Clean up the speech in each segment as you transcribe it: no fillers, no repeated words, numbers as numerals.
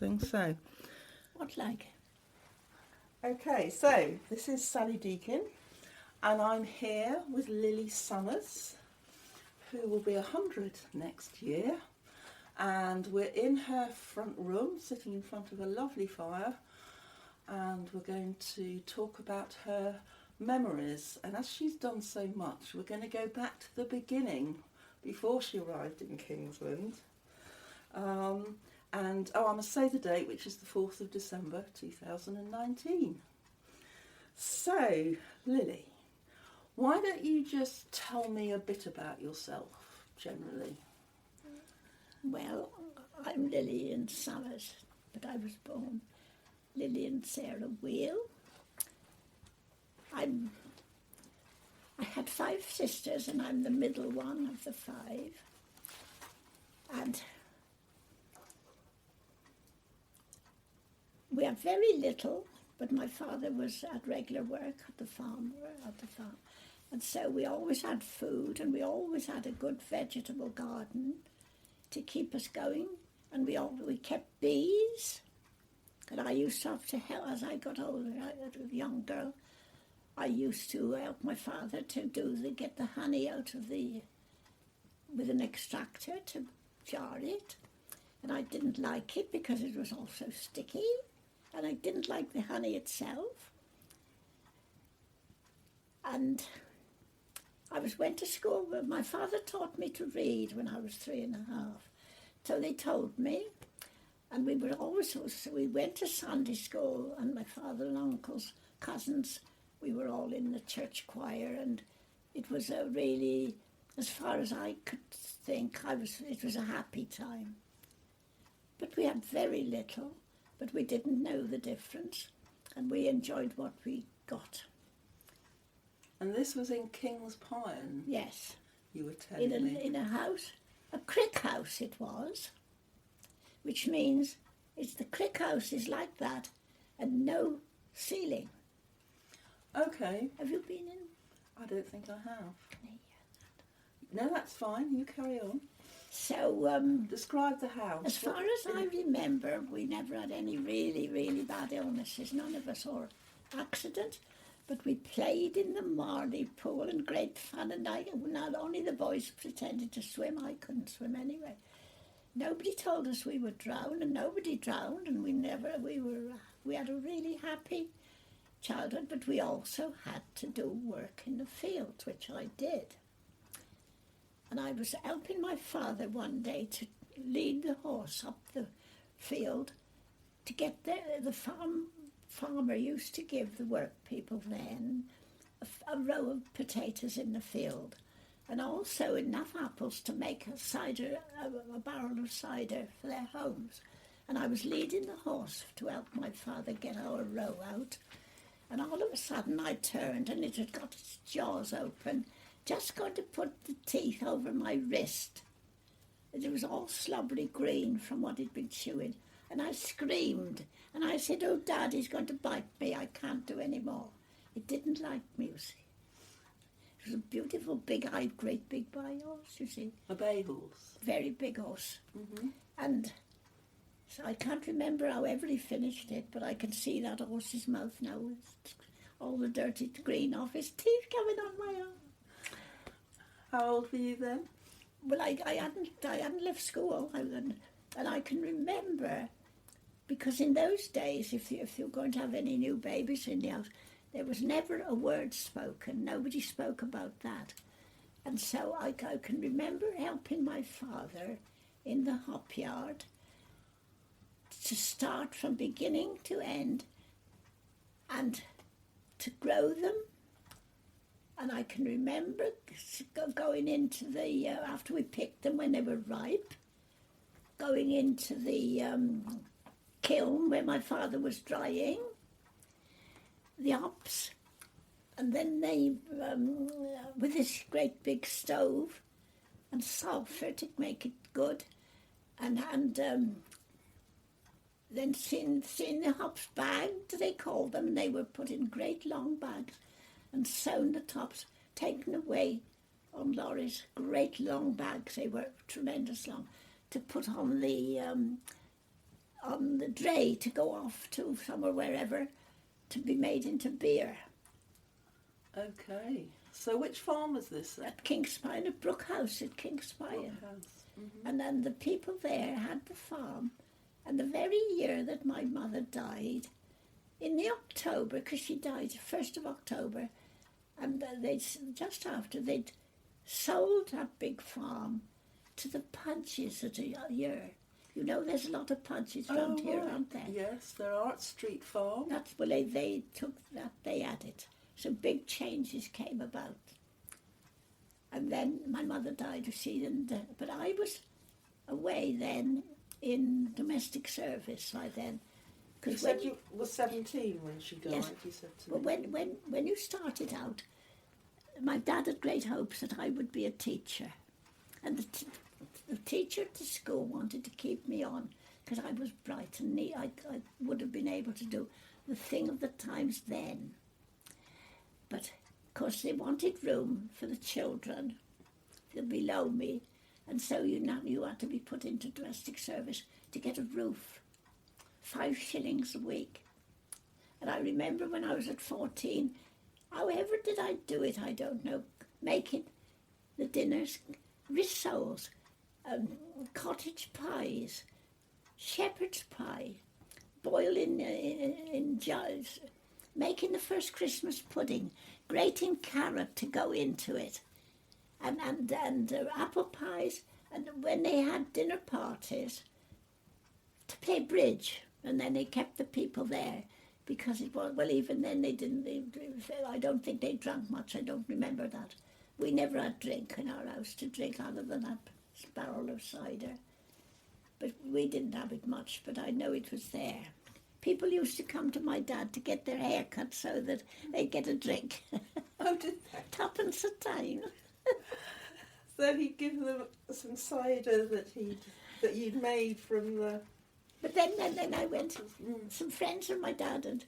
thing. So, What like? okay, so this is Sally Deakin, and I'm here with Roly Summers, who will be 100 next year. And we're in her front room, sitting in front of a lovely fire, and we're going to talk about her memories. And as she's done so much, we're going to go back to the beginning, before she arrived in Kingsland. I must say the date, which is the 4th of December 2019. So, Lily, why don't you just tell me a bit about yourself, generally? Well, I'm Lillian Summers, but I was born Lillian Sarah Wheel. I had 5 sisters, and I'm the middle one of the 5. And we had very little, but my father was at regular work at the farm. And so we always had food, and we always had a good vegetable garden to keep us going. And we kept bees. And I used to have to help, as I got older, a young girl, I used to help my father to get the honey out of with an extractor to jar it. And I didn't like it because it was all so sticky. And I didn't like the honey itself. And I went to school, but my father taught me to read when I was 3 and a half. So they told me, and we went to Sunday school, and my father and uncles, cousins, we were all in the church choir, and it was a really, as far as I could think, it was a happy time. But we had very little. But we didn't know the difference, and we enjoyed what we got. And this was in Kings Pyon? Yes. You were telling me. In a house, a crick house it was, which means the crick house is like that, and no ceiling. Okay. Have you been in? I don't think I have. Can I hear that? No, that's fine. You carry on. So, describe the house. As far as I remember, we never had any really, really bad illnesses, none of us, or accidents, but we played in the Marley pool and great fun, and not only the boys pretended to swim, I couldn't swim anyway. Nobody told us we would drown, and nobody drowned, and we had a really happy childhood, but we also had to do work in the fields, which I did. And I was helping my father one day to lead the horse up the field to get there. The farmer used to give the work people then a row of potatoes in the field, and also enough apples to make a barrel of cider for their homes. And I was leading the horse to help my father get our row out, and all of a sudden I turned, and it had got its jaws open, just going to put the teeth over my wrist. It was all slobbery green from what he'd been chewing. And I screamed, and I said, "Oh, Dad, he's going to bite me. I can't do any more." It didn't like me, you see. It was a beautiful, big-eyed, great big bay horse, you see. A bay horse? Very big horse. Mm-hmm. And so I can't remember how ever he finished it, but I can see that horse's mouth now with all the dirty green off his teeth coming on my arm. How old were you then? Well, I hadn't left school, and I can remember, because in those days, if you're going to have any new babies in the house, there was never a word spoken. Nobody spoke about that. And so I can remember helping my father in the hop yard to start from beginning to end and to grow them. And I can remember going into after we picked them when they were ripe, going into the kiln where my father was drying the hops, and then they, with this great big stove and sulphur to make it good, and then seeing the hops bagged, they called them, and they were put in great long bags and sewn the tops, taken away on lorries, great long bags, they were tremendous long, to put on the on the dray to go off to somewhere, wherever, to be made into beer. Okay. So which farm was this then? At Kings Pyon, at Brook House at Kings Pyon. And then the people there had the farm, and the very year that my mother died, in the October, because she died 1st of October, and just after they'd sold that big farm to the Pudges at a year. You know, there's a lot of Pudges around here, aren't there? Yes, there are at Street Farm. That's well, they took that, they had it. So big changes came about. And then my mother died, you see, but I was away then in domestic service by then. You said you were 17 when she died, yes. You said to me. Well, when you started out, my dad had great hopes that I would be a teacher. And the teacher at the school wanted to keep me on because I was bright and neat. I would have been able to do the thing of the times then. But, of course, they wanted room for the children below me, and so you had to be put into domestic service to get a roof. 5 shillings a week. And I remember when I was at 14, however did I do it, I don't know, making the dinners, rissoles, cottage pies, shepherd's pie, boiling in jars, making the first Christmas pudding, grating carrot to go into it, and apple pies, and when they had dinner parties, to play bridge, and then they kept the people there, because it was, well, even then I don't think they drank much, I don't remember that. We never had drink in our house to drink other than that barrel of cider. But we didn't have it much, but I know it was there. People used to come to my dad to get their hair cut so that they'd get a drink. Oh, did they? 2pence a time. So he'd give them some cider that you'd made from the... But then I went, some friends of my dad had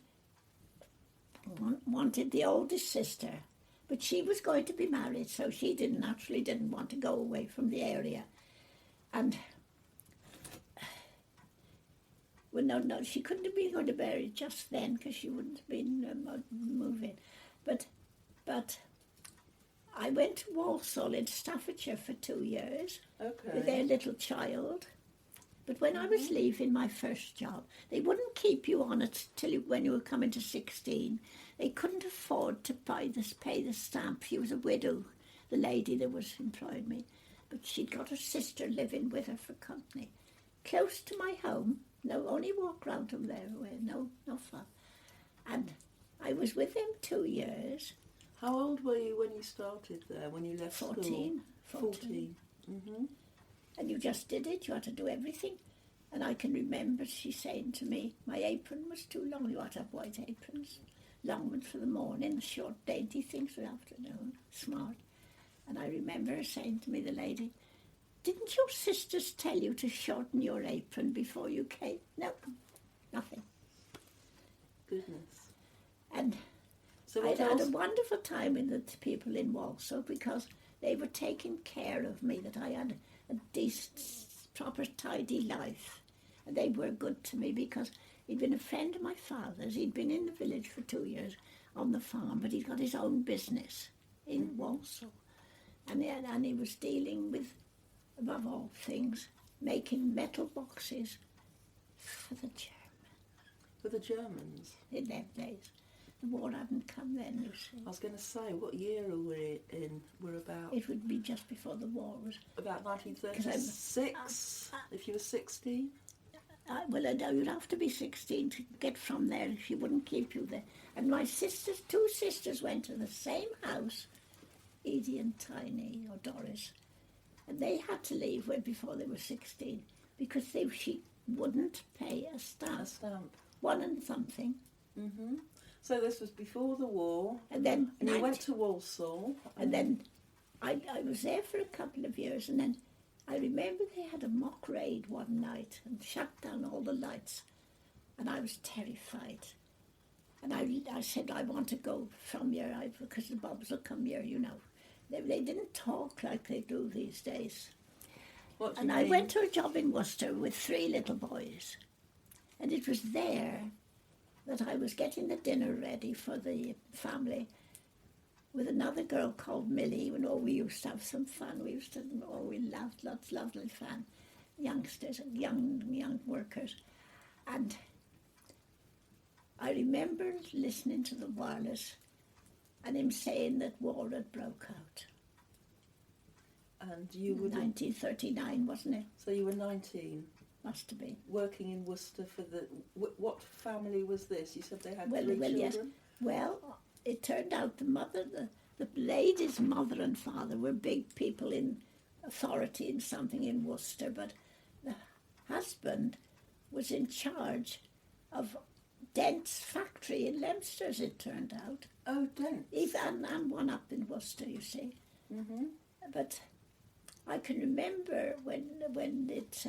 wanted the oldest sister, but she was going to be married, so she naturally didn't want to go away from the area. And, well, no, she couldn't have been going to marry just then, because she wouldn't have been moving. But I went to Walsall in Staffordshire for 2 years with their little child. But when I was leaving my first job, they wouldn't keep you on it when you were coming to 16. They couldn't afford to pay the stamp. She was a widow, the lady that was employing me. But she'd got her sister living with her for company. Close to my home. No, only walk round from there away. No far. And I was with them 2 years. How old were you when you started there, when you left 14. school? 14. Mm-hmm. And you just did it, you had to do everything. And I can remember she saying to me, my apron was too long, you had to have white aprons. Long ones for the morning, the short dainty things for the afternoon, smart. And I remember her saying to me, the lady, didn't your sisters tell you to shorten your apron before you came? No, nothing. Goodness. And so I had a wonderful time with the people in Walsall because they were taking care of me, that I had a decent, proper, tidy life. And they were good to me because he'd been a friend of my father's. He'd been in the village for 2 years on the farm, but he'd got his own business in Walsall. And he was dealing with, above all things, making metal boxes for the Germans. For the Germans? In them days. The war hadn't come then, you see. I was going to say, what year are we in? We're about... It would be just before the war was... About 1936, if you were 16? Well, you'd have to be 16 to get from there. She wouldn't keep you there. And my sisters, 2 sisters, went to the same house, Edie and Tiny, or Doris, and they had to leave before they were 16 because she wouldn't pay a stamp. A stamp. 1 and something. Mm-hmm. So this was before the war. And then... And you went to Walsall. And then I was there for a couple of years, and then I remember they had a mock raid one night and shut down all the lights, and I was terrified. And I said, I want to go from here, because the Bobs will come here, you know. They didn't talk like they do these days. What do and you I mean? went to a job in Worcester with 3 little boys. And it was there that I was getting the dinner ready for the family with another girl called Millie. You know, we used to have some fun. We laughed, lovely fun. Youngsters, young workers. And I remember listening to the wireless and him saying that war had broke out. And you were 1939, wasn't it? So you were 19. Must have been. Working in Worcester for the... What family was this? You said they had 3 children? Yes. Well, it turned out the lady's mother and father were big people in authority in something in Worcester, but the husband was in charge of Dent's factory in Leicester, as it turned out. Oh, Dent's. And one up in Worcester, you see. Mm-hmm. But I can remember when it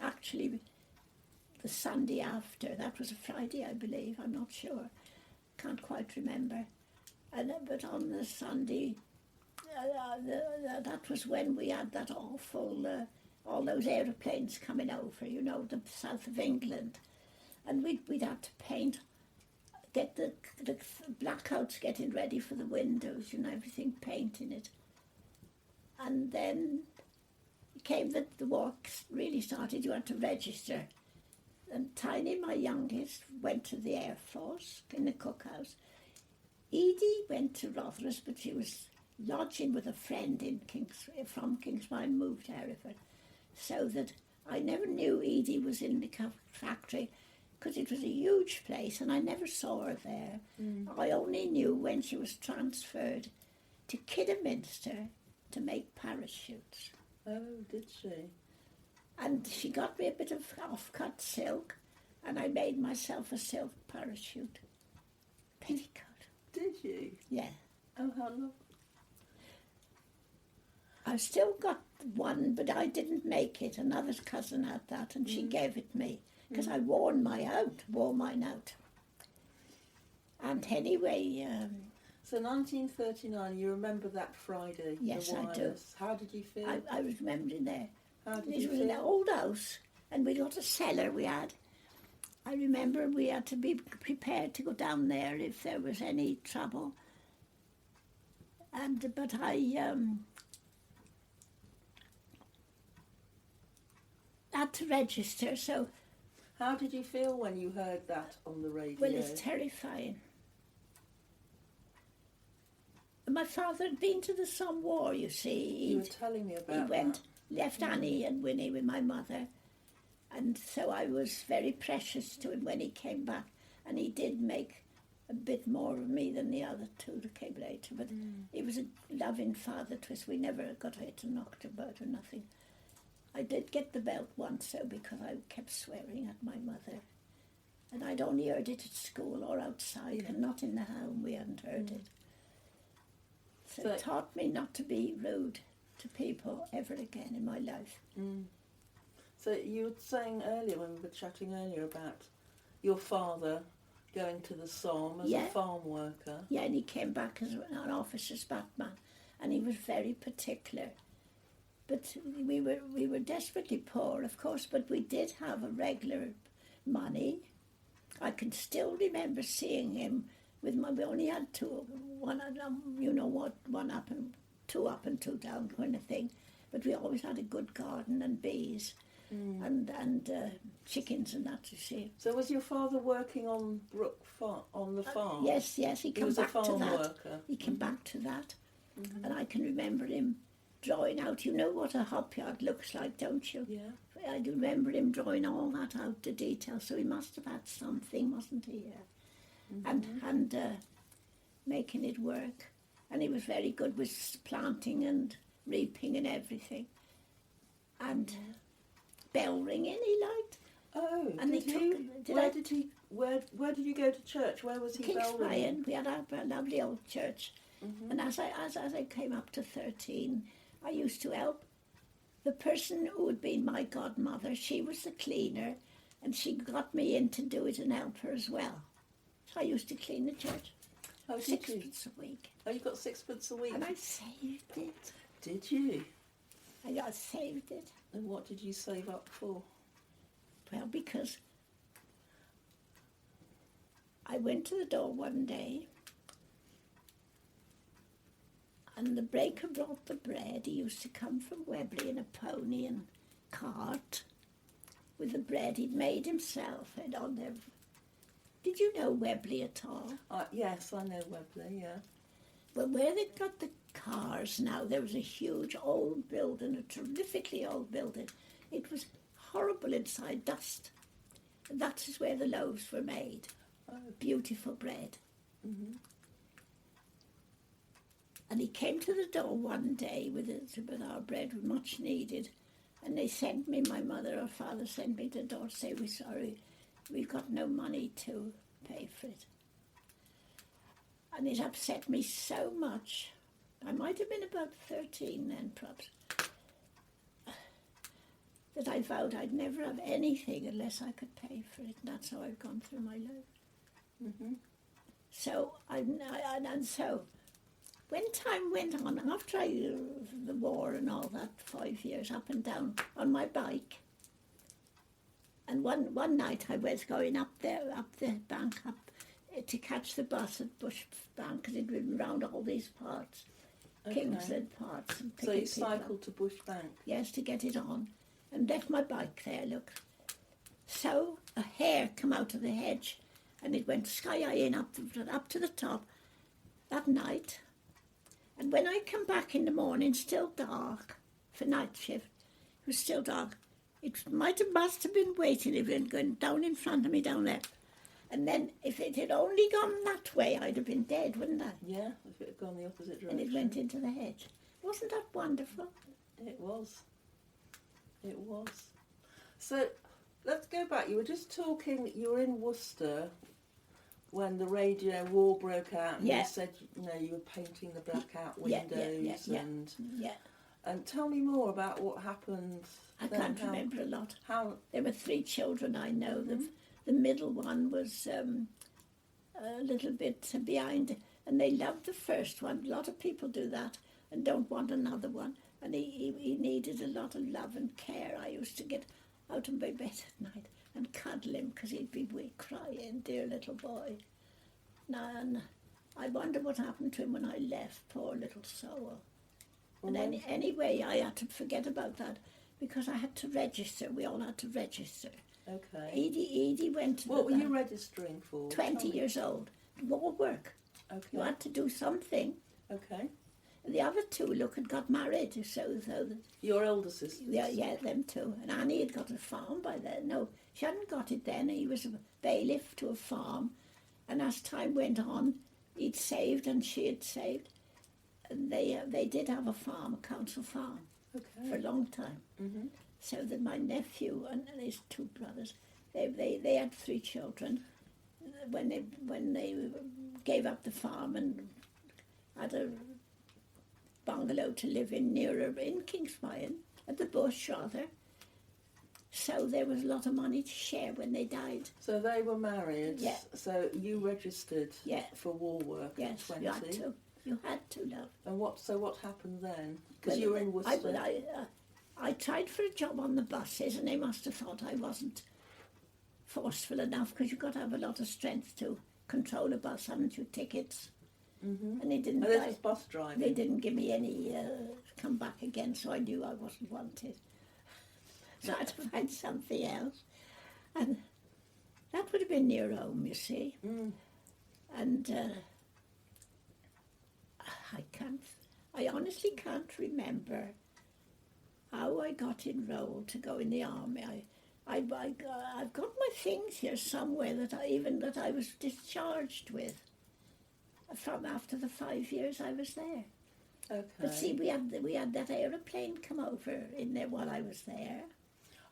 actually, the Sunday after, that was a Friday, I believe, I'm not sure, can't quite remember. But on the Sunday, that was when we had that awful, all those aeroplanes coming over, you know, the south of England. And we'd have to paint, get the blackouts getting ready for the windows, you know, everything painting it. And then it came that the work really started, you had to register. And Tiny, my youngest, went to the Air Force in the cookhouse. Edie went to Rotherwas, but she was lodging with a friend in from Kings Pyon, moved to Hereford. So that I never knew Edie was in the factory, because it was a huge place and I never saw her there. I only knew when she was transferred to Kidderminster to make parachutes. Oh, did she? And she got me a bit of off-cut silk and I made myself a silk parachute. Petticoat. Did you? Yeah. Oh, how lovely. I've still got one, but I didn't make it. Another cousin had that and she gave it me. Because I wore mine out. And anyway... so 1939, you remember that Friday? Yes, I do. How did you feel? I was remembering there. How did It you was feel? an old house, and we got a cellar we had. I remember we had to be prepared to go down there if there was any trouble. But I had to register, so... How did you feel when you heard that on the radio? Well, it's terrifying. My father had been to the Somme War, you see. You were telling me about He went, that. left Annie and Winnie with my mother. And so I was very precious to him when he came back. And he did make a bit more of me than the other two that came later. But he was a loving father to us. We never got hit or knocked about or nothing. I did get the belt once, though, because I kept swearing at my mother. And I'd only heard it at school or outside, and not in the home. We hadn't heard it. So it taught me not to be rude to people ever again in my life. So you were saying earlier, when we were chatting earlier, about your father going to the Somme as a farm worker. Yeah, and he came back as an officer's batman, and he was very particular. But we were desperately poor, of course, but we did have a regular money. I can still remember seeing him with we only had two, one up and two down kind of thing. But we always had a good garden and bees and chickens and that, you see. So was your father working on Brook on the farm? Yes, he came back to that. Worker. He came back to that, and I can remember him drawing out. You know what a hop yard looks like, don't you? Yeah. I do remember him drawing all that out to detail. So he must have had something, wasn't he? And making it work. And he was very good with planting and reaping and everything. And bell ringing he liked. Oh, and did he? Where did you go to church? Where was he Kings bell ringing? Pyon. We had a lovely old church. And as I came up to 13, I used to help. The person who had been my godmother, she was the cleaner, and she got me in to do it and help her as well. So I used to clean the church. Oh, did you? Sixpence a week. Oh, you got 6pence a week? And I saved it. Did you? I saved it. And what did you save up for? Well, because I went to the door one day, and the baker brought the bread. He used to come from Webley in a pony and cart with the bread he'd made himself. And on there. Did you know Webley at all? Yes, I know Webley, yeah. Well, where they got the cars now, there was a huge old building, a terrifically old building. It was horrible inside, dust. And that is where the loaves were made. Oh. Beautiful bread. Mm-hmm. And he came to the door one day with our bread, much needed. And they sent me, my mother or father sent me to the door to say, we're sorry, we've got no money to pay for it. And it upset me so much. I might have been about 13 then, perhaps, that I vowed I'd never have anything unless I could pay for it. And that's how I've gone through my life. Mm-hmm. So, so when time went on, after the war and all that, 5 years up and down on my bike, and one night I was going up the bank, to catch the bus at Bush Bank, because it'd been round all these parts, Okay. Kingsland parts. And So you picking people cycled up. to Bush Bank? Yes, to get it on, and left my bike there, look. So a hare come out of the hedge, and it went sky-high in up to the top that night. And when I come back in the morning, still dark, for night shift, it was still dark. It must have been waiting, it had gone down in front of me down there. And then if it had only gone that way, I'd have been dead, wouldn't I? Yeah, if it had gone the opposite direction. And it went into the hedge. Wasn't that wonderful? It was. It was. So let's go back. You were just talking, you were in Worcester when the radio war broke out, and Yeah. you said, you were painting the blackout Yeah, windows, yeah. Yeah, and tell me more about what happened. I then, can't remember a lot. How? There were 3 children I know. The middle one was a little bit behind, and they loved the first one. A lot of people do that and don't want another one. And he needed a lot of love and care. I used to get out of my bed at night and cuddle him because he'd be crying, dear little boy. And I wonder what happened to him when I left, poor little soul. And anyway, I had to forget about that because I had to register. We all had to register. Okay. Edie went to What were you registering for? 20 years old. War work. Okay. You had to do something. Okay. And the other 2, look, had got married. So Your elder sister? yeah, them 2. And Annie had got a farm by then. No, she hadn't got it then. He was a bailiff to a farm. And as time went on, he'd saved and she had saved. And they did have a farm, a council farm, for a long time. Mm-hmm. So that my nephew and his 2 brothers, they had 3 children. When they gave up the farm and had a bungalow to live in nearer in Kings Pyon, at the bush rather. So there was a lot of money to share when they died. So they were married. Yeah. So you registered. Yeah. For war work. Yes, at 20. you had to. You had to, love. And what happened then? Because Well, you were in Worcester. I tried for a job on the buses, and they must have thought I wasn't forceful enough because you've got to have a lot of strength to control a bus, haven't you? Tickets. Mm-hmm. And they didn't. This was bus driving. They didn't give me any come back again, so I knew I wasn't wanted. So I had to find something else, and that would have been near home, you see. Mm. And I honestly can't remember how I got enrolled to go in the army. I've got my things here somewhere that I was discharged with from after the 5 years I was there. Okay. But see, we had that aeroplane come over in there while I was there.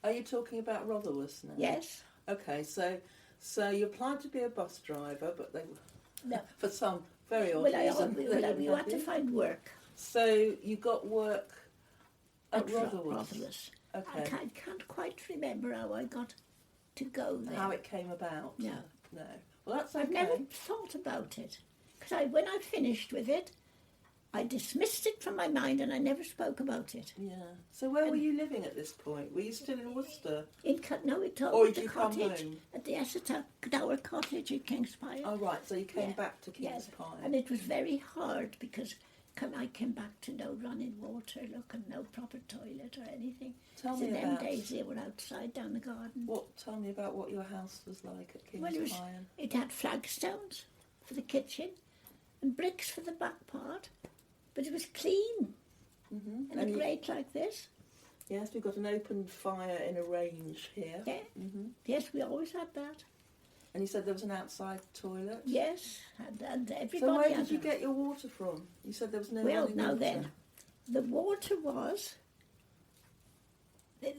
Are you talking about Rotherwas now? Yes. Okay, so you applied to be a bus driver, but they No. for some very odd Well, reason. they didn't you have had to you. find work So you got work at Rotherwas. Rotherwas. Okay. I can't quite remember how I got to go there. How it came about? No. No. Well, that's okay. I've never thought about it. Because when I finished with it, I dismissed it from my mind and I never spoke about it. Yeah. So where were you living at this point? Were you still in Worcester? No, it told Or me did the you come cottage home? at the Exeter Dower Cottage at Kings Pyon. Oh, right. So you came Yeah. back to Kings Yes, Pyon. and it was very hard because I came back to no running water, look, and no proper toilet or anything. Tell So me them about... days they were outside down the garden. Tell me about what your house was like at Kings Well, Pyon. it had flagstones for the kitchen and bricks for the back part, but it was clean Mm-hmm. and a grate like this. Yes, we've got an open fire in a range here. Yeah. Mm-hmm. Yes, we always had that. And you said there was an outside toilet? Yes, and everybody. So where had did you them. get your water from? You said there was no Well, running now water. then, the water was.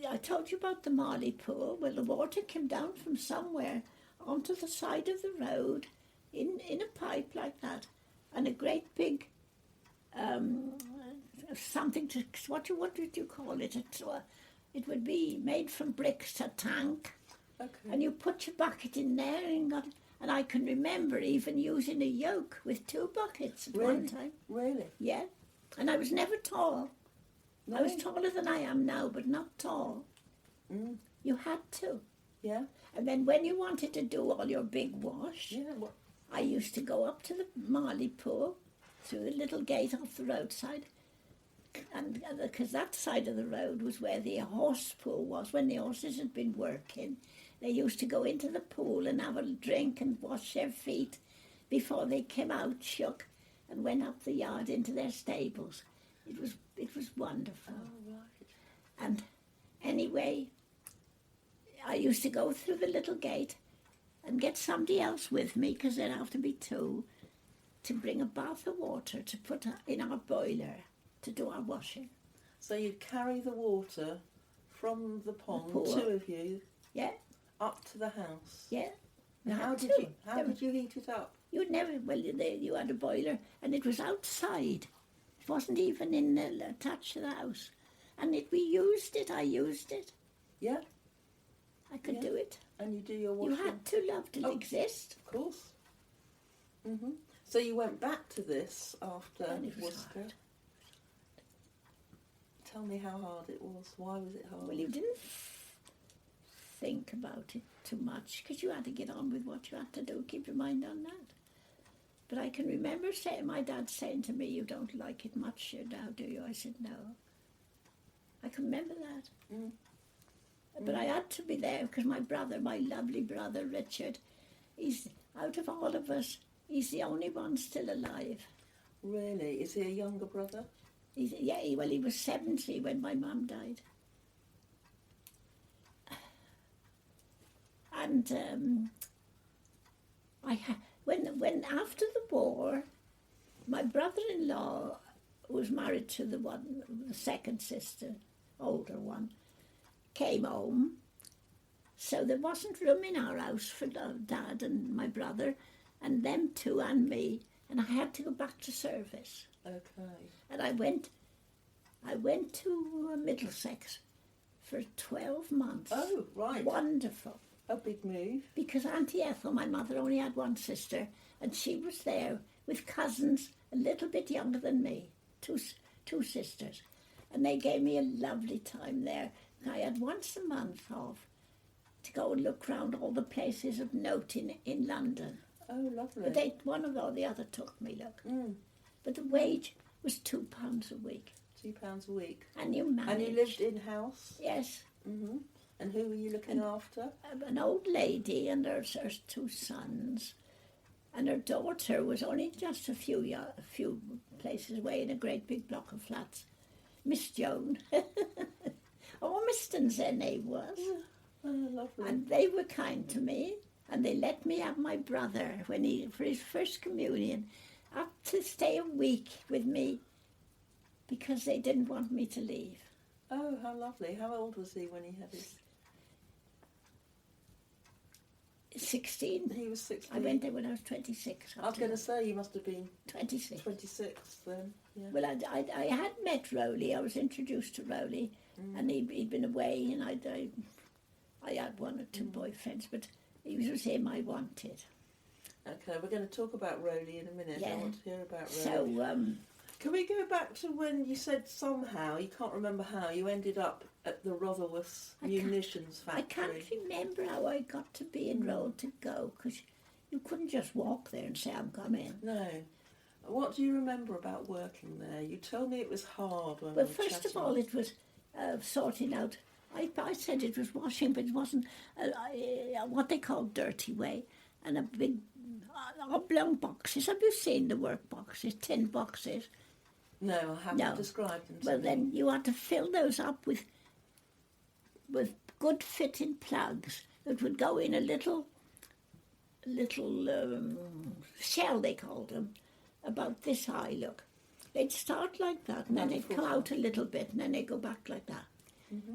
I told you about the Marley pool. Well, the water came down from somewhere onto the side of the road in a pipe like that, and a great big something to what did you call it? It would be made from bricks, a tank, Okay. and you put your bucket in there and I can remember even using a yoke with 2 buckets at one time. Really? Yeah, and I was never tall. No? I was taller than I am now, but not tall. Mm. You had to. Yeah? And then when you wanted to do all your big wash, Yeah. What? I used to go up to the Marley pool through the little gate off the roadside, and because that side of the road was where the horse pool was. When the horses had been working, they used to go into the pool and have a drink and wash their feet before they came out, shook, and went up the yard into their stables. It was wonderful. Oh, right. And anyway, I used to go through the little gate and get somebody else with me, because there'd have to be 2, to bring a bath of water to put in our boiler to do our washing. So you'd carry the water from the pond, pool. 2 of you, Yeah, up to the house. yeah. And how had did to. you heat it up? You'd never, well, you had a boiler, and it was outside. It wasn't even attached to the house. And we used it, I used it. Yeah? I could Yeah. do it. And you do your washing? You had to love to exist. Of course. Mm-hmm. So you went back to this after And it was Worcester. hard. Tell me how hard it was. Why was it hard? Well, you didn't think about it too much because you had to get on with what you had to do, keep your mind on that. But I can remember my dad saying to me, "You don't like it much here now, do you?" I said, "No." I can remember that. Mm. But I had to be there because my lovely brother Richard, he's out of all of us, he's the only one still alive. Really? Is he a younger brother? He was 70 when my mum died. And when after the war, my brother-in-law was married to the second sister, older one, came home. So there wasn't room in our house for Dad and my brother, and them 2 and me, and I had to go back to service. Okay. And I went to Middlesex for 12 months. Oh, right. Wonderful. A big move. Because Auntie Ethel, my mother, only had 1 sister, and she was there with cousins a little bit younger than me, two sisters. And they gave me a lovely time there. I had once a month off to go and look round all the places of note in London. Oh, lovely. But one or the other took me, look. Mm. But the wage was £2 a week. £2 a week. And you managed. And you lived in-house? Yes. Mm-hmm. And who were you looking after? An old lady and her 2 sons. And her daughter was only just a few places away in a great big block of flats. Miss Joan. Oh, Mr. Zene was. Oh, lovely. And they were kind to me. And they let me have my brother for his first communion up to stay a week with me because they didn't want me to leave. Oh, how lovely. How old was he when he had his... 16. He was 16. I went there when I was 26. I was going to say you must have been 26. 26 then. Yeah. Well, I had met Roly. I was introduced to Roly, and he'd been away, and I had 1 or 2 boyfriends, but it was him I wanted. Okay, we're going to talk about Roly in a minute. Yeah. I want to hear about Roly. So Can we go back to when you said somehow, you can't remember how, you ended up at the Rotherwas Munitions factory? I can't remember how I got to be enrolled to go, because you couldn't just walk there and say, I'm coming. No. What do you remember about working there? You told me it was hard when Well, we were first of chatting. all, it was sorting out. I said it was washing, but it wasn't what they call dirty way. And a big oblong boxes. Have you seen the work boxes, tin boxes? No, I haven't. No. Described them to Well, me. then you had to fill those up with good fitting plugs that would go in a little shell, they called them, about this high, look. They'd start like that, and then they'd come out a little bit, and then they'd go back like that.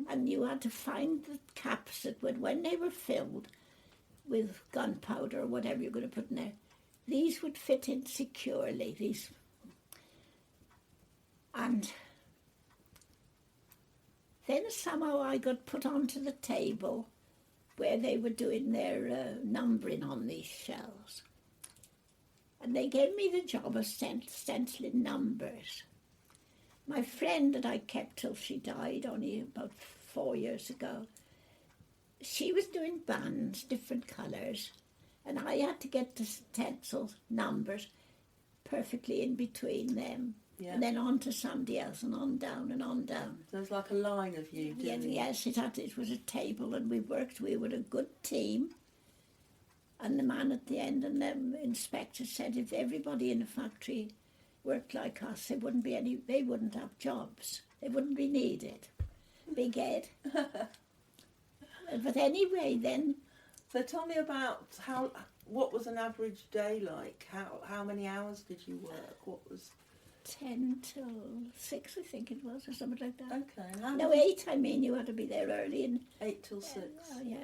And you had to find the caps that would, when they were filled with gunpowder or whatever you're going to put in there, these would fit in securely, these. And then somehow I got put onto the table where they were doing their numbering on these shells. And they gave me the job of stenciling numbers. My friend that I kept till she died, only about 4 years ago, she was doing bands, different colours, and I had to get the stencils, numbers, perfectly in between them. Yeah. And then on to somebody else, and on down and on down. So there's like a line of you doing it. Yes, it was a table, and we were a good team. And the man at the end and the inspector said if everybody in the factory worked like us, they wouldn't have jobs. They wouldn't be needed. Big Ed. But anyway, then. So tell me about what was an average day like? How many hours did you work? What was 10 till 6, I think it was, or something like that. okay? And how No, 8. I mean, you had to be there early. And 8 till 6. yeah.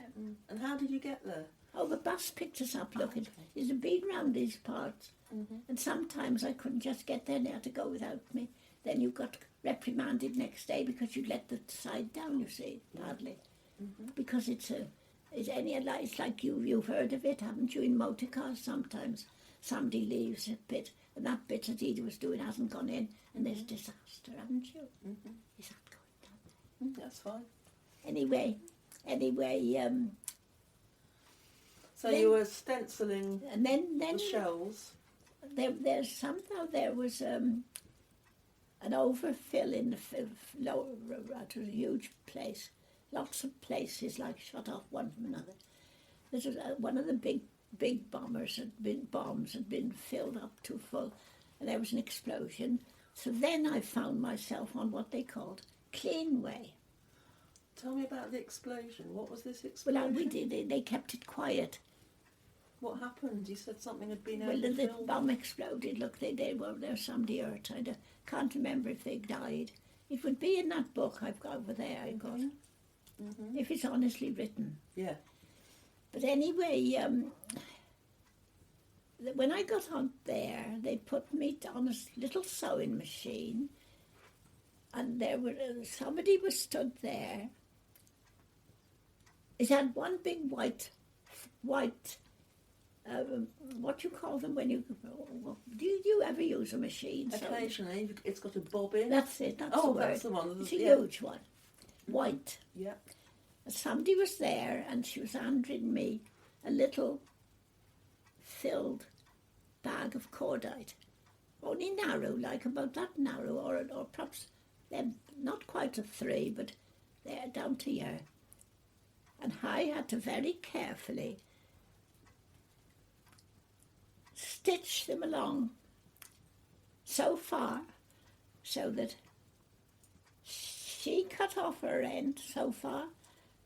And how did you get there? Oh, the bus picked us up. Look, okay. It's been round these parts, and sometimes I couldn't just get there. They had to go without me. Then you got reprimanded next day because you let the side down. You see, badly, because it's like you've heard of it, haven't you? In motor cars, sometimes somebody leaves a bit, and that bit that he was doing hasn't gone in, and there's disaster, haven't you? Is that going down there? That's fine. Anyway. So Then- you were stenciling And then the shells. there was an overfill in the lower, it was a huge place. Lots of places like shut off one from another. This was one of the big bombs had been filled up to full, and there was an explosion. So then I found myself on what they called clean way. Tell me about the explosion. What was this explosion? Well, we did. They kept it quiet. What happened? You said something had been Well, the overfilled. bomb exploded. Look, there was somebody hurt. I can't remember if they died. It would be in that book I've got over there. I got, if it's honestly written. Yeah. But anyway, when I got on there, they put me on a little sewing machine, and there were somebody was stood there. It had one big white. What you call them when you... Do you ever use a machine? Occasionally, it's got a bobbin. That's it, that's the word. That's the one. It's a Yeah. huge one. White. Yeah. And somebody was there, and she was handing me a little filled bag of cordite. Only narrow, like about that narrow, or perhaps not quite a 3, but they're down to here. And I had to very carefully stitch them along so far so that she cut off her end so far,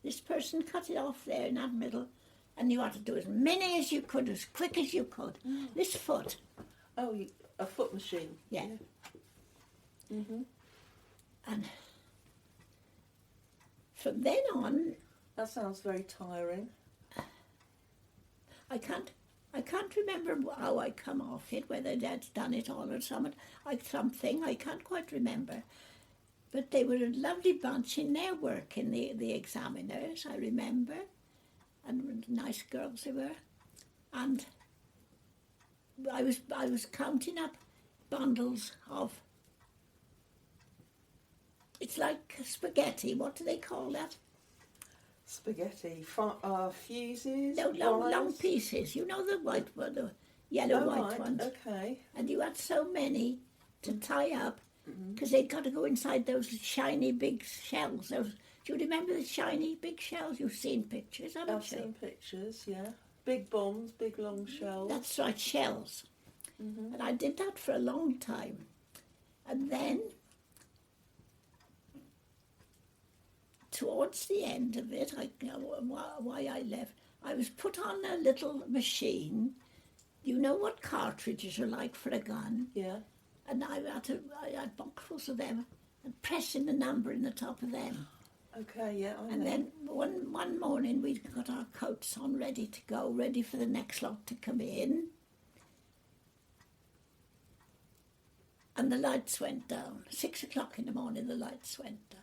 this person cut it off there in that middle, and you had to do as many as you could, as quick as you could. This foot. Oh, a foot machine. Yeah. And from then on, That sounds very tiring. I can't remember how I come off it, whether Dad's done it all or something, I can't quite remember. But they were a lovely bunch in their work, in the examiners, I remember, and nice girls they were. And I was counting up bundles of It's like spaghetti. What do they call that? Spaghetti. Fuses. No, long wires? pieces. You know the white one, the yellow Oh, white right. ones. Okay. And you had so many to tie up because they'd got to go inside those shiny big shells. Those, do you remember the shiny big shells? You've seen pictures, haven't I've you? seen pictures. Yeah. Big bombs, big long shells. That's right, shells. And I did that for a long time. And then, towards the end of it, why I left, I was put on a little machine. You know what cartridges are like for a gun? Yeah. And I had boxfuls of them and pressing the number in the top of them. Okay. Yeah. I know. And then one morning we got our coats on, ready to go, ready for the next lot to come in. And the lights went down. 6 o'clock in the morning, the lights went down.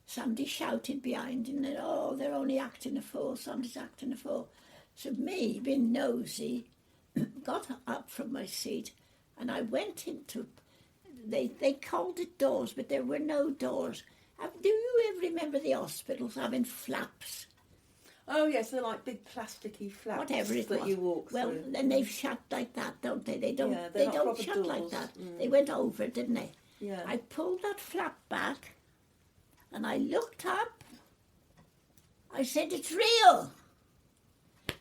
Somebody shouted behind, and then, oh, they're only acting a fool, somebody's acting a fool. So me, being nosy, got up from my seat, and I went into, they called it doors, but there were no doors. Do you ever remember the hospitals having flaps? Oh yes, they're like big plasticky flaps Whatever it that was. you walk well, through. then they've shut like that, don't they? They don't. Yeah, they they're not don't proper shut like doors. that. They went over, didn't they? Yeah. I pulled that flap back, and I looked up. I said, "It's real."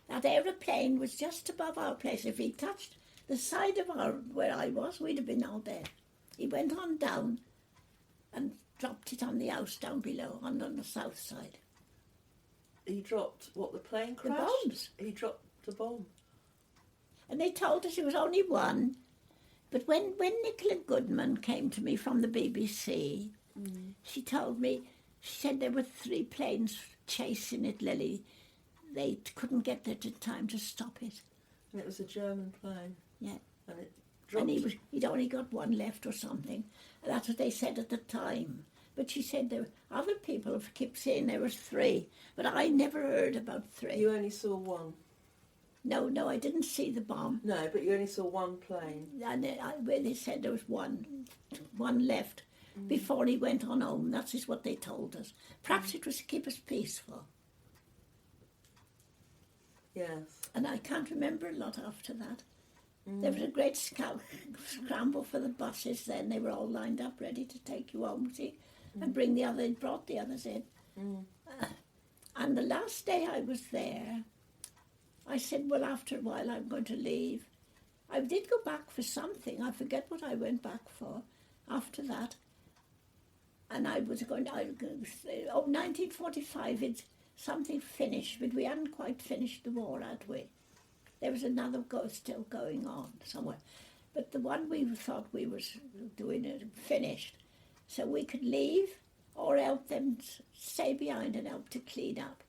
That aeroplane was just above our place. If he touched the side of where I was, we'd have been all dead. He went on down, and dropped it on the house down below, on the south side. He dropped what, the plane The crashed? bombs. He dropped a bomb. And they told us it was only one. But when Nicola Goodman came to me from the BBC, she told me, she said there were 3 planes chasing it, Lily. They couldn't get there in time to stop it. And it was a German plane. Yeah. And it dropped. And he'd only got one left or something. And that's what they said at the time. But she said there were other people kept saying there was 3. But I never heard about 3. You only saw one. No, I didn't see the bomb. No, but you only saw one plane. And they said there was one left before he went on home. That is what they told us. Perhaps it was to keep us peaceful. Yes. And I can't remember a lot after that. There was a great scramble for the buses then. They were all lined up ready to take you home, see, and brought the others in. And the last day I was there, I said, well, after a while I'm going to leave. I did go back for something. I forget what I went back for after that. And I was going to, 1945, it's something finished, but we hadn't quite finished the war, had we? There was another still going on somewhere. But the one we thought we was doing it finished. So we could leave or help them stay behind and help to clean up.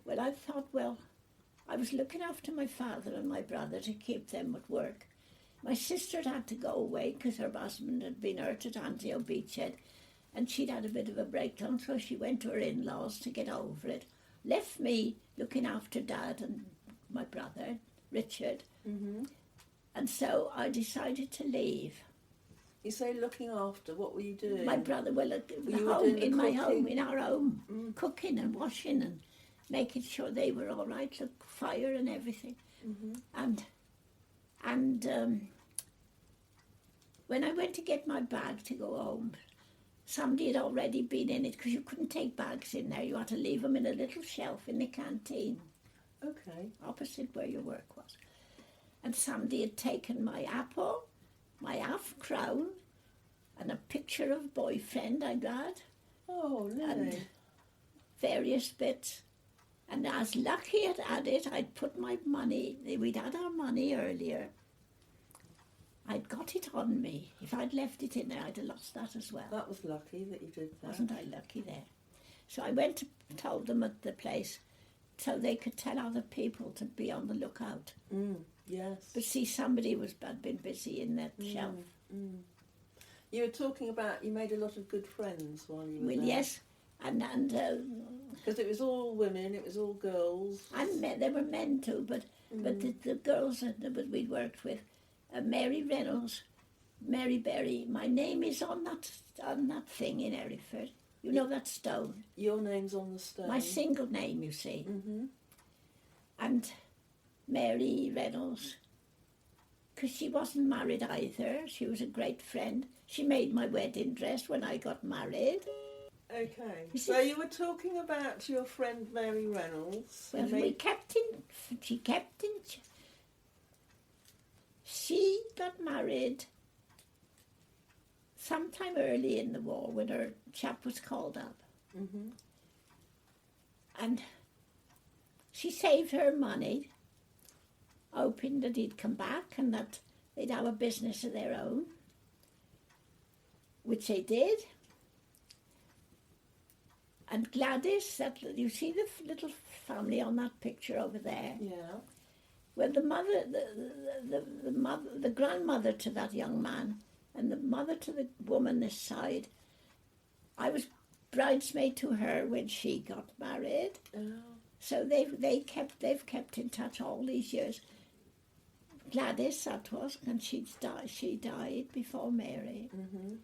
Well, I thought, well, I was looking after my father and my brother to keep them at work. My sister had to go away because her husband had been hurt at Anzio Beachhead, and she'd had a bit of a breakdown, so she went to her in-laws to get over it. Left me looking after Dad and my brother, Richard. And so I decided to leave. You say looking after, what were you doing? My brother, well, at You were home, doing the in my cooking? home, in our home, cooking and washing and making sure they were all right, look, fire and everything. And when I went to get my bag to go home, somebody had already been in it because you couldn't take bags in there. You had to leave them in a little shelf in the canteen. Okay. Opposite where your work was. And somebody had taken my apple, my half-crown, and a picture of boyfriend I'd had, Oh, Lily. and various bits. And as lucky had had it, I'd put my money, we'd had our money earlier. I'd got it on me. If I'd left it in there, I'd have lost that as well. That was lucky that you did that. Wasn't I lucky there? So I went to told them at the place so they could tell other people to be on the lookout. Yes. But see, somebody had been busy in that shelf. You were talking about you made a lot of good friends while you were Well, there. yes, and Because it was all women, it was all girls. and there were men too, but the girls that we'd worked with, Mary Reynolds, Mary Berry, my name is on that thing in Hereford. You know that stone? Your name's on the stone. My single name, you see. Mm-hmm. And Mary Reynolds, because she wasn't married either. She was a great friend. She made my wedding dress when I got married. Okay. So you were talking about your friend Mary Reynolds. Well, she got married sometime early in the war when her chap was called up. Mm-hmm. And she saved her money, hoping that he'd come back and that they'd have a business of their own, which they did. And Gladys, that you see the little family on that picture over there. Yeah. Well, the mother, the grandmother to that young man, and the mother to the woman this side, I was bridesmaid to her when she got married. Oh. So they've kept in touch all these years. Gladys, that was, and she died before Mary. Mm-hmm.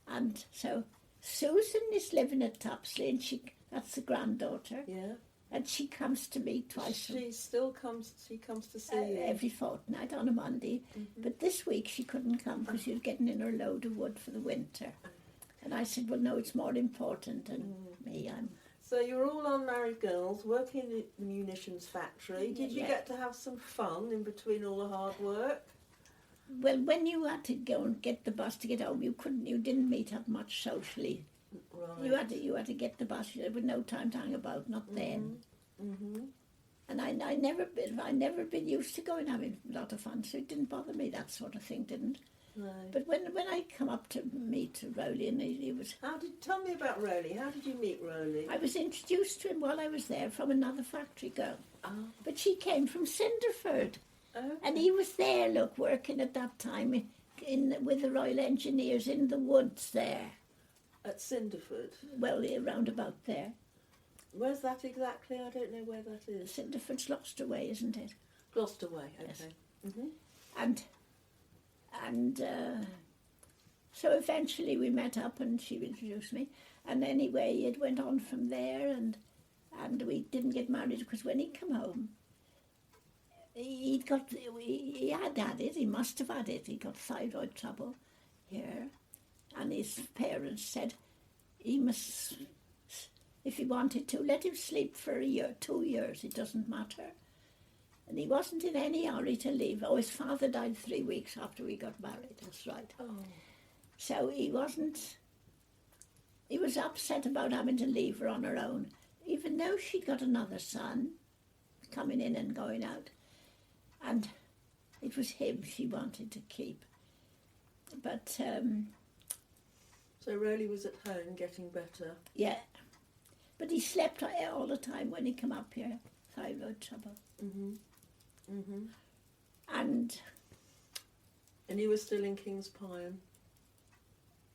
And so Susan is living at Topsley, and that's the granddaughter. Yeah. And she comes to me twice. She comes to see you Every fortnight on a Monday. Mm-hmm. But this week she couldn't come because she was getting in her load of wood for the winter. And I said, well, no, it's more important than me. So you're all unmarried girls working in the munitions factory. Did you get to have some fun in between all the hard work? Well, when you had to go and get the bus to get home, you didn't meet up much socially. Right. You had to get the bus. There was no time to hang about, not then. Mm-hmm. And I never been used to going having a lot of fun, so it didn't bother me. That sort of thing didn't. No. But when I come up to meet Roly, and he was... Tell me about Roly. How did you meet Roly? I was introduced to him while I was there from another factory girl. Oh. But she came from Cinderford. Okay. And he was there, look, working at that time with the Royal Engineers in the woods there. At Cinderford? Well, around about there. Where's that exactly? I don't know where that is. Cinderford's Gloucester way, isn't it? Gloucester way, okay. Yes. Mm-hmm. And so eventually we met up and she introduced me. And anyway, it went on from there, and we didn't get married because when he came home, he had had it, he must have had it. He got thyroid trouble here. And his parents said he must, if he wanted to, let him sleep for a year, 2 years, it doesn't matter. And he wasn't in any hurry to leave. Oh, his father died 3 weeks after we got married, that's right. Oh. So he was upset about having to leave her on her own, even though she'd got another son coming in and going out. And it was him she wanted to keep. But... So Roly was at home getting better? Yeah. But he slept all the time when he came up here, thyroid trouble. Mm-hmm. Mm-hmm. And you were still in Kings Pyon?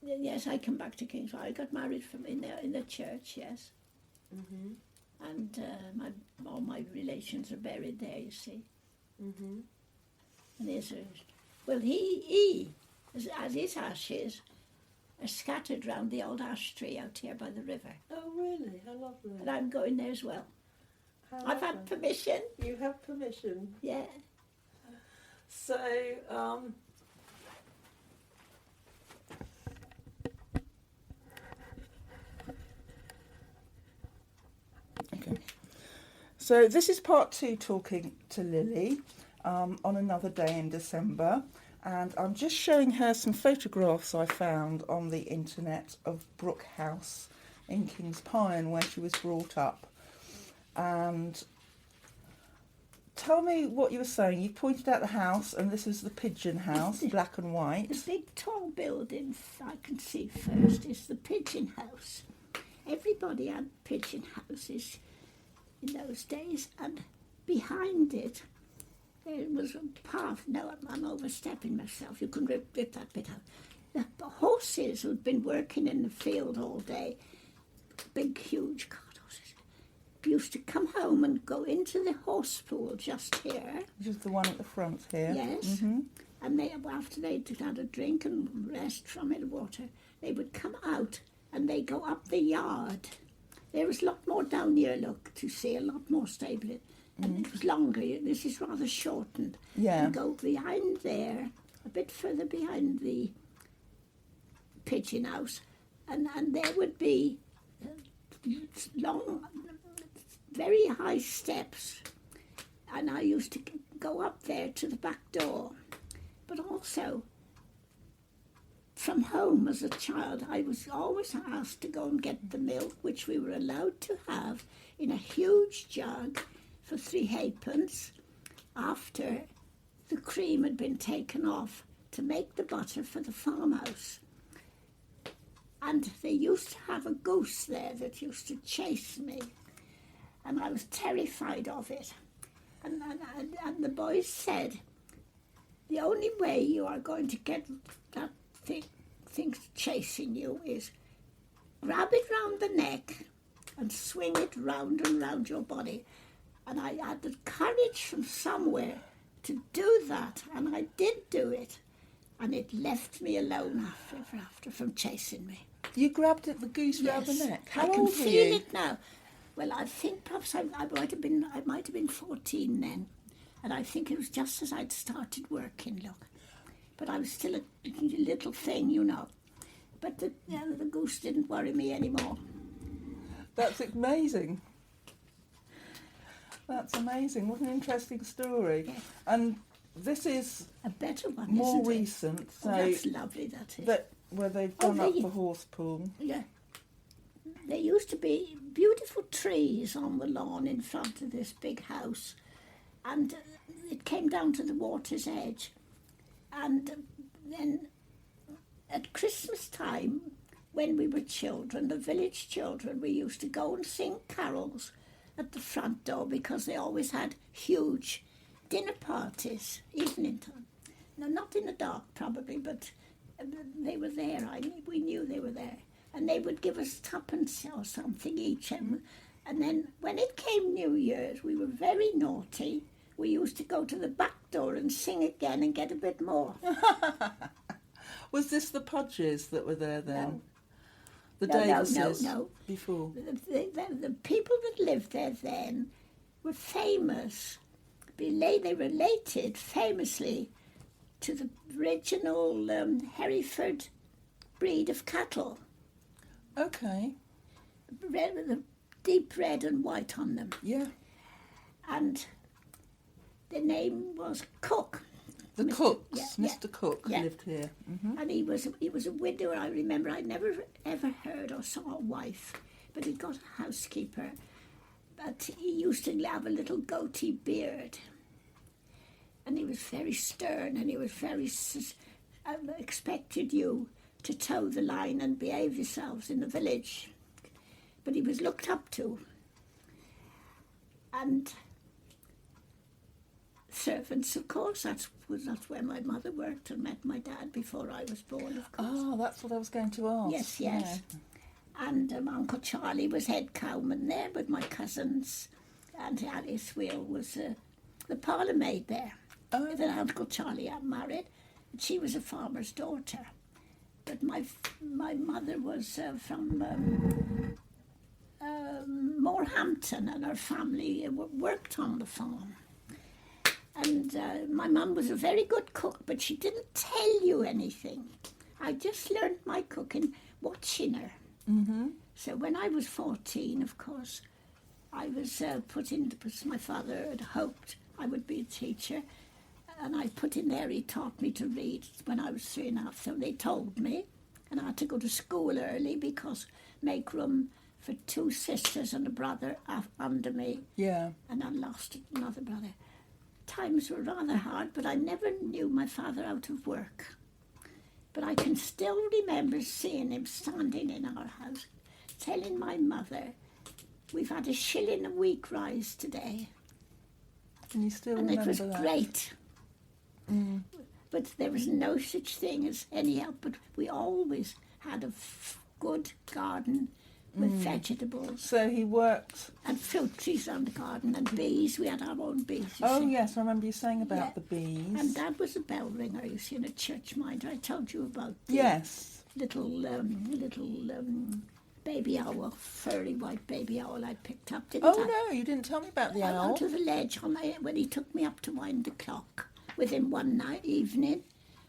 yes, I come back to Kings Pyon. I got married in the church, yes. Mm-hmm. And all my relations are buried there, you see. Mm-hmm. And he as his ashes, are scattered round the old ash tree out here by the river. Oh, really? How lovely. And I'm going there as well. How I've had permission. You have permission? Yeah. So, okay. So this is part 2 talking to Lily on another day in December. And I'm just showing her some photographs I found on the internet of Brook House in Kings Pyon, where she was brought up. And tell me what you were saying. You pointed out the house, and this is the pigeon house, black and white. The big tall building I can see first is the pigeon house. Everybody had pigeon houses in those days, and behind it there was a path. No, I'm overstepping myself. You can rip that bit out. The horses who'd been working in the field all day, big, huge cart horses, used to come home and go into the horse pool just here. Which is the one at the front here. Yes. Mm-hmm. And they, after they'd had a drink and rest from it, water, they would come out and they go up the yard. There was a lot more down here, look, to see, a lot more stable. And it was longer. This is rather shortened. Yeah. And go behind there, a bit further behind the pigeon house, and there would be long, very high steps. And I used to go up there to the back door. But also, from home as a child, I was always asked to go and get the milk, which we were allowed to have in a huge jug for 3 halfpence after the cream had been taken off to make the butter for the farmhouse. And they used to have a goose there that used to chase me, and I was terrified of it. And the boys said, the only way you are going to get that thing chasing you is grab it round the neck and swing it round and round your body. And I had the courage from somewhere to do that, and I did do it. And it left me alone after from chasing me. You grabbed the goose round the neck. How I can old were feel you? it now. Well, I think perhaps I might have been 14 then, and I think it was just as I'd started working. Look, but I was still a little thing, you know. But the goose didn't worry me anymore. That's amazing. That's amazing. What an interesting story. Yeah. And this is A better one, more isn't it? recent. So Oh, that's lovely, that is. where they've gone Oh, up they- the horse pool. Yeah. There used to be beautiful trees on the lawn in front of this big house, and it came down to the water's edge. And then at Christmas time, when we were children, the village children, we used to go and sing carols at the front door because they always had huge dinner parties, evening time. No, not in the dark probably, but they were there. We knew they were there. And they would give us twopence or something each. And then when it came New Year's, we were very naughty. We used to go to the back door and sing again and get a bit more. Was this the Podges that were there then? The No, Davises? no. Before? The people that lived there then were famous. They related famously to the original Hereford breed of cattle. Okay. Red, with the deep red and white on them. Yeah. And the name was Cook. The Mr. Cooks. yeah, Mr. Cook yeah. lived here. Hmm. And he was a widower, I remember. I never ever heard or saw a wife, but he got a housekeeper. But he used to have a little goatee beard. And he was very stern, and he was very expected you to toe the line and behave yourselves in the village. But he was looked up to. And servants, of course, that's where my mother worked and met my dad before I was born, of course. Oh, that's what I was going to ask. Yes. And Uncle Charlie was head cowman there with my cousins, and Alice Wheel was the parlour maid there. Oh. Then Uncle Charlie got married, and she was a farmer's daughter. But my mother was from Morehampton, and her family worked on the farm. And my mum was a very good cook, but she didn't tell you anything. I just learned my cooking watching her. Mm-hmm. So when I was 14, of course, I was put in, because my father had hoped I would be a teacher, and I put in there, he taught me to read when I was 3.5, so they told me, and I had to go to school early because make room for 2 sisters and a brother under me, Yeah. and I lost another brother. Times were rather hard, but I never knew my father out of work. But I can still remember seeing him standing in our house, telling my mother, "We've had a shilling a week rise today." Can you still And remember it was that? great. Mm. But there was no such thing as any help. But we always had a good garden with vegetables. So he worked... And fruit trees around the garden and bees. We had our own bees. Oh, see. yes, I remember you saying about Yeah. the bees. And Dad was a bell ringer, you see, in a church minder. I told you about the Yes. little baby owl, furry white baby owl I picked up, didn't I? Oh, no, you didn't tell me about the owl. Out of the ledge when he took me up to wind the clock with him one night evening,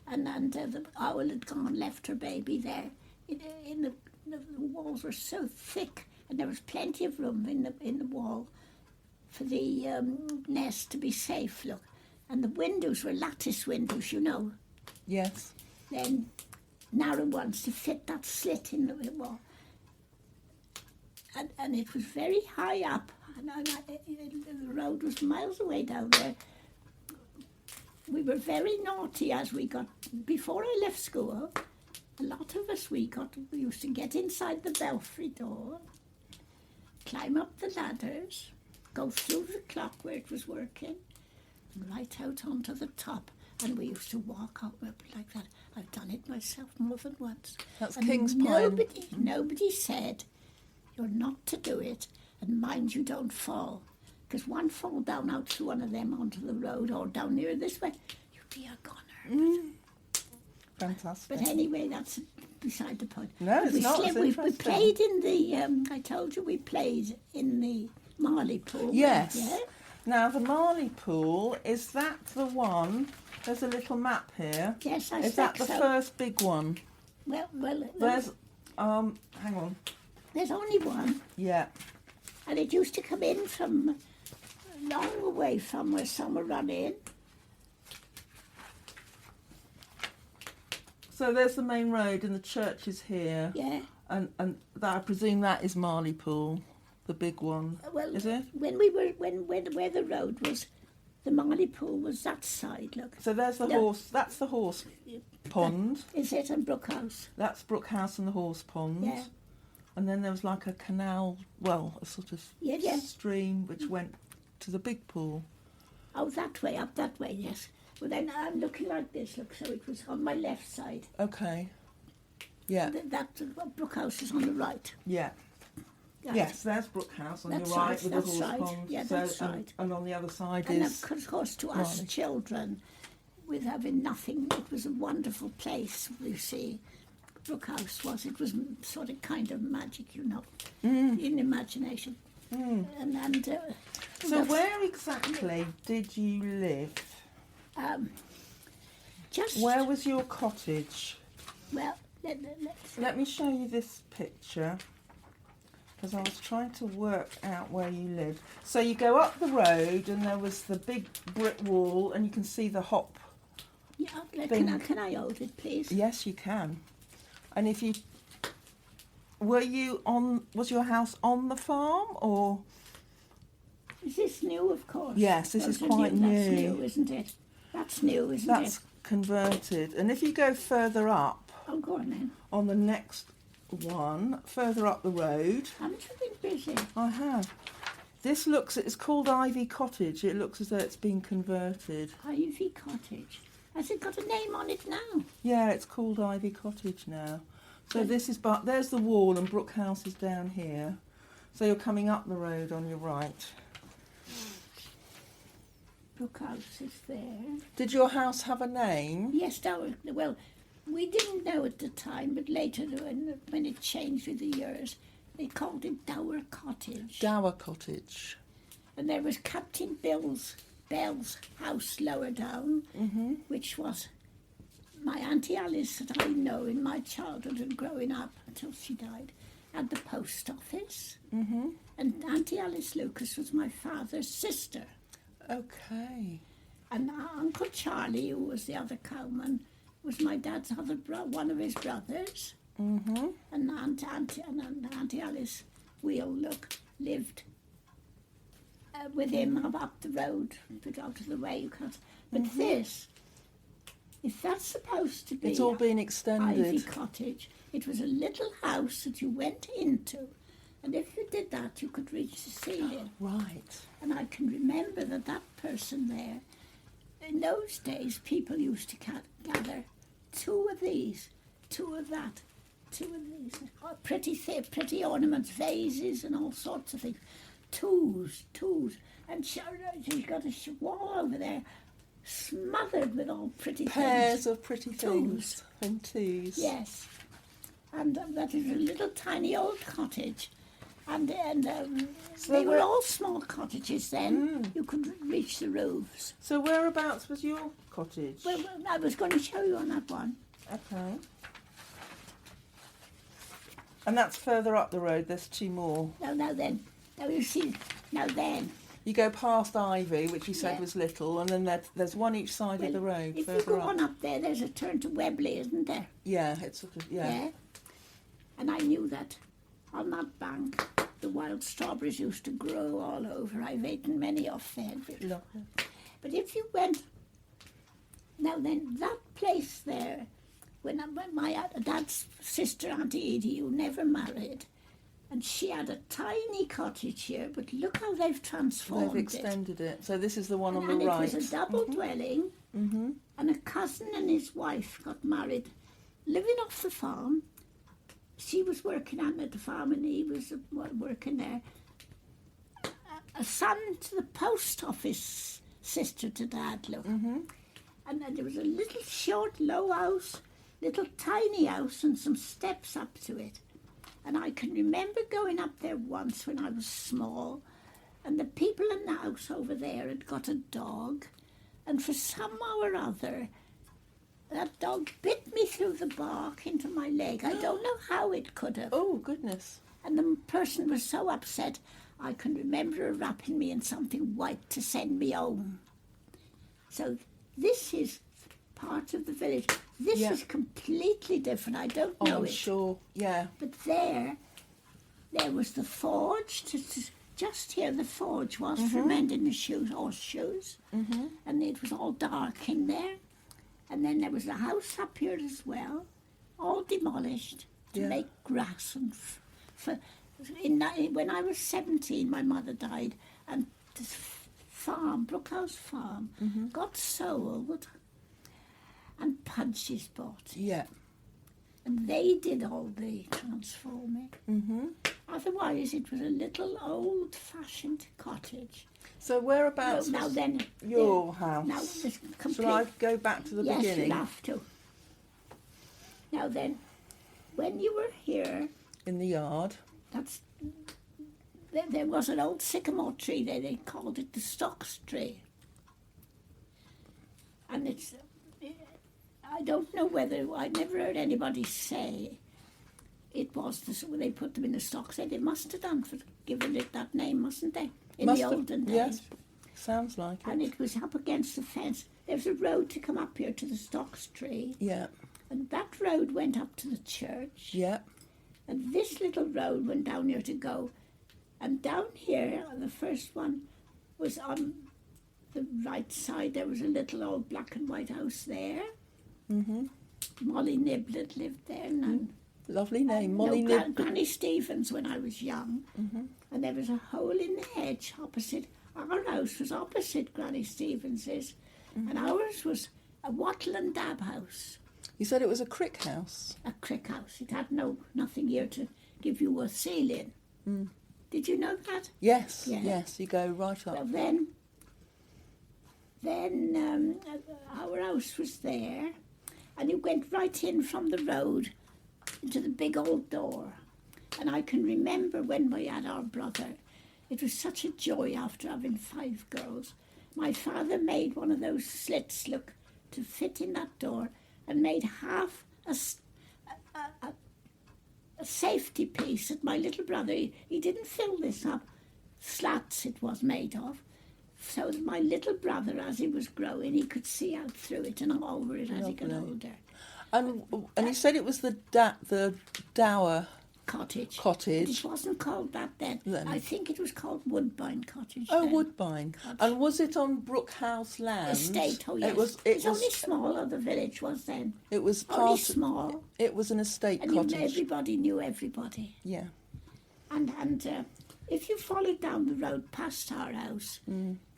and the owl had gone and left her baby there. The walls were so thick, and there was plenty of room in the wall for the nest to be safe. Look, and the windows were lattice windows, you know. Yes. Then narrow ones to fit that slit in the wall. And it was very high up, and the road was miles away down there. We were very naughty as we got, before I left school, a lot of us, we used to get inside the belfry door, climb up the ladders, go through the clock where it was working, right out onto the top, and we used to walk up like that. I've done it myself more than once. That's And Kings Pyon. nobody said, you're not to do it, and mind you don't fall. Because one fall down out through one of them onto the road or down near this way, you'd be a goner. Fantastic. But anyway, that's beside the point. No, it's not. It's we interesting. played in the, I told you we played in the Marley pool. Yes. Yeah? Now, the Marley pool, is that the one? There's a little map here. Yes, I Is that think the so. first big one? Well, There's, hang on. there's only one. Yeah. And it used to come in from long away from where summer run in. So there's the main road and the church is here. Yeah. And that, I presume that is Marley Pool, the big one. Well, Is it? when we were where the road was, the Marley pool was that side. Look, So there's the Yeah. horse, that's the horse pond. is it? And Brook House. That's Brook House and the horse pond. Yeah. And then there was like a canal, well, a sort of Yeah. stream which went to the big pool. Oh, that way, up that way. Yes. Well, then I'm looking like this. Look, so it was on my left side. Okay. Yeah. That Brook House is on the right. Yeah. Right. Yes, there's Brook House on That's your right right, with that's the horse right. pond. Yeah, so, that's right. And on the other side And is of course, to us Marley. children, with having nothing, it was a wonderful place. You see, Brook House was. It was sort of kind of magic, you know, in imagination. And So that's- where exactly did you live? just Where was your cottage? well, let's Let me show you this picture because I was trying to work out where you lived. So you go up the road and there was the big brick wall and you can see the hop. yeah. Thing. Can I hold it, please? Yes, you can. And if you was your house on the farm or? Is this new? Of course. Yes, this is Those are quite That's new. new, isn't it? That's new, isn't That's it? converted. And if you go further up Oh, go on then. on the next one, further up the road, Haven't you been busy? I have. It's called Ivy Cottage. It looks as though it's been converted. Ivy Cottage. Has it got a name on it now? Yeah, it's called Ivy Cottage now. So there's the wall and Brook House is down here. So you're coming up the road on your right. Brook House is there. Did your house have a name? Yes, well, we didn't know at the time, but later when it changed with the years, they called it Dower Cottage. Dower Cottage. And there was Captain Bell's house lower down, which was my Auntie Alice that I know in my childhood and growing up until she died, had the post office. And Auntie Alice Lucas was my father's sister. Okay. And Uncle Charlie, who was the other cowman, was my dad's other one of his brothers. And Auntie Alice Wheel lived with him up the road, out of the way you can't. But this, if that's supposed to be It's all been extended. Ivy Cottage, it was a little house that you went into, and if you did that, you could reach the ceiling. Right. And I can remember that person there, in those days, people used to gather two of these, two of that, two of these. Oh, pretty ornaments, vases and all sorts of things. Tools. And she's got a wall over there smothered with all pretty Pairs things. of pretty things and twos. Yes. And that is a little tiny old cottage. And So they were all small cottages then. You could reach the roofs. So whereabouts was your cottage? Well, I was going to show you on that one. Okay. And that's further up the road, there's two more. Now then. Now you see, now then. You go past Ivy, which you said Yeah. was little, and then there's one each side of the road. If further you go up. on up there, there's a turn to Webley, isn't there? Yeah, it's sort of, yeah. And I knew that on that bank, the wild strawberries used to grow all over. I've eaten many off there. Lovely. But if you went, now then, that place there, when my dad's sister, Auntie Edie, who never married, and she had a tiny cottage here, but look how they've transformed They've extended it. So this is the one on the and right. it was a double dwelling, and a cousin and his wife got married, living off the farm. She was working at the farm and he was working there. A son to the post office, sister to Dad, look. And then there was a little short, low house, little tiny house and some steps up to it. And I can remember going up there once when I was small, and the people in the house over there had got a dog, and for somehow or other, that dog bit me through the bark into my leg. I don't know how it could have. Oh, goodness. And the person was so upset, I can remember her wrapping me in something white to send me home. So this is part of the village. This is completely different. I don't know I'm it. sure, yeah. But there was the forge. Just here the forge was for mending the horseshoes. And it was all dark in there. And then there was a house up here as well, all demolished to make grass. And when I was 17, my mother died, and this farm, Brook House farm, got sold, and Pudge's bought it. Yeah. And they did all the transforming. Otherwise, it was a little old-fashioned cottage. So whereabouts Now was then, your house? Now this complete. Shall I go back to the yes, beginning? you'll have to. Now then, when you were here, In the yard. there was an old sycamore tree there. They called it the stocks tree. And it's, I don't know whether, I never heard anybody say it was, they put them in the stocks. They must have done for giving it that name, mustn't they? In Must the have, olden days. yes. Sounds like it. And it was up against the fence. There's a road to come up here to the stocks tree. Yeah. And that road went up to the church. Yeah. And this little road went down here to go. And down here, the first one was on the right side. There was a little old black and white house there. Molly Niblet lived there. And Lovely name, Molly Nib. Granny Stevens when I was young. And there was a hole in the hedge opposite. Our house was opposite Granny Stevens's. And ours was a wattle and dab house. You said it was a crick house. A crick house. It had nothing here to give you a ceiling. Did you know that? Yes, Yeah. yes, you go right up. Well, then our house was there, and you went right in from the road into the big old door. And I can remember when we had our brother, it was such a joy after having 5 girls. My father made one of those slits, look, to fit in that door, and made half a safety piece that my little brother, he didn't fill this up, slats it was made of, so that my little brother, as he was growing, he could see out through it and over it as he got Lovely. older. And you said it was the Dower Cottage. But Cottage. it wasn't called that then. I think it was called Woodbine Cottage. Oh, then. Woodbine. And was it on Brook House land? Estate, oh yes. It was only small, or the village was then. It was Only part. small. It was an estate And cottage. everybody knew everybody. Yeah. And if you followed down the road past our house,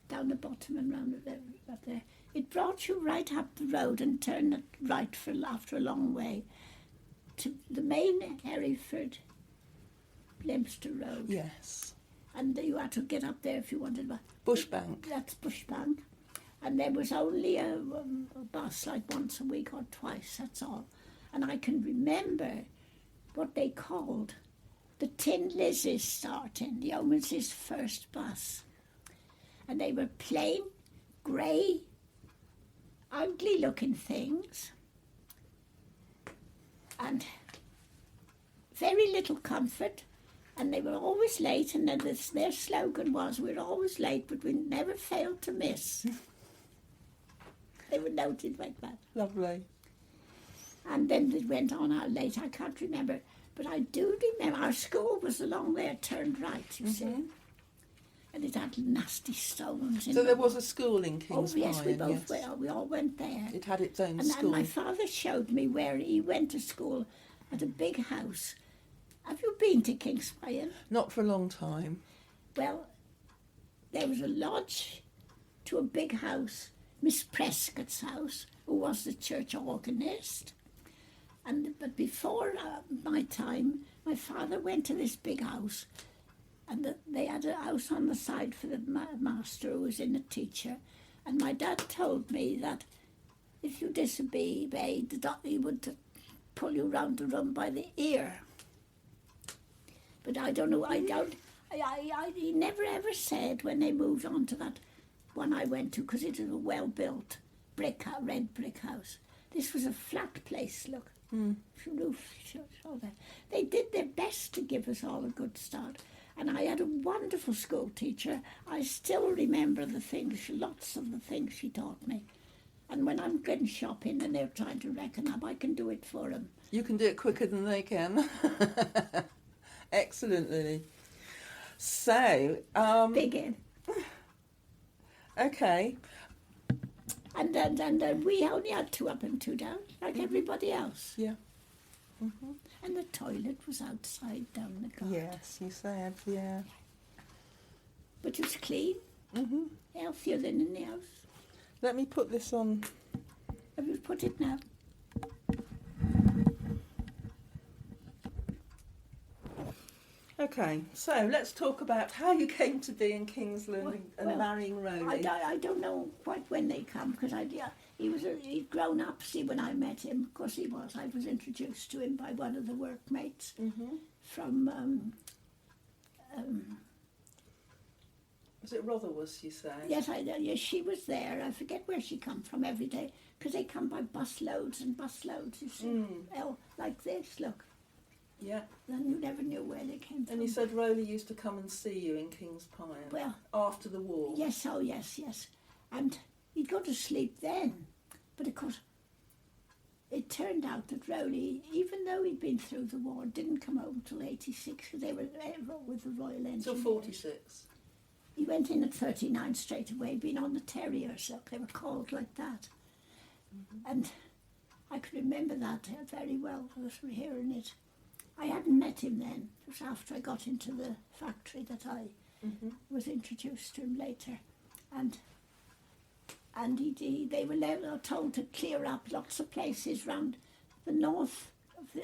down the bottom and round up there, it brought you right up the road and turned it right after a long way. to the main Hereford Leinster Road. Yes. And you had to get up there if you wanted. Bushbank. That's Bushbank. And there was only a bus like once a week or twice, that's all. And I can remember what they called the Tin Lizzies starting, the Yeoman's first bus. And they were plain, grey, ugly looking things. And very little comfort. And they were always late, and then their slogan was, we're always late, but we never failed to miss. They were noted like that. Lovely. And then it went on how late, I can't remember. But I do remember, our school was along there, turned right, you see. And it had nasty stones in So it. there was a school in Kings Pyon? Oh, yes, we both went. We all went there. It had its own And school. my father showed me where he went to school at a big house. Have you been to Kings Pyon? Not for a long time. Well, there was a lodge to a big house, Miss Prescott's house, who was the church organist. But before my time, my father went to this big house, and they had a house on the side for the master who was in a teacher. And my dad told me that if you disobeyed, he would pull you round the room by the ear. But I don't know, he never ever said when they moved on to that one I went to, because it was a well-built red brick house. This was a flat place, look. Roof, all that. They did their best to give us all a good start. And I had a wonderful school teacher. I still remember lots of the things she taught me. And when I'm going shopping and they're trying to reckon up, I can do it for them. You can do it quicker than they can. Excellent, Lily. So, Big in. Okay. And we only had 2 up and 2 down, like everybody else. Yeah. And the toilet was outside down the garden. Yes, you said, yeah. But it was clean, healthier than in the house. Let me put this on. Have you put it now? Okay, so let's talk about how you came to be in Kingsland and marrying Roly. I don't know quite when they come, because he'd grown up, see, when I met him. Of course he was. I was introduced to him by one of the workmates from... was it Rotherwas, you say? Yes, yes, she was there. I forget where she come from every day, because they come by busloads and busloads, you see. Oh, like this, look. Yeah. And you never knew where they came from. And you said Roly used to come and see you in Kings Pyon. Well, after the war. Yes, oh yes. And he'd go to sleep then. But of course, it turned out that Roly, even though he'd been through the war, didn't come home till 86, because they were with the Royal Engineers. Till 46. He went in at 39 straight away, being on the Terrier, so they were called like that. And I can remember that very well, I was hearing it. I hadn't met him then. It was after I got into the factory that I was introduced to him later. And they were told to clear up lots of places round the north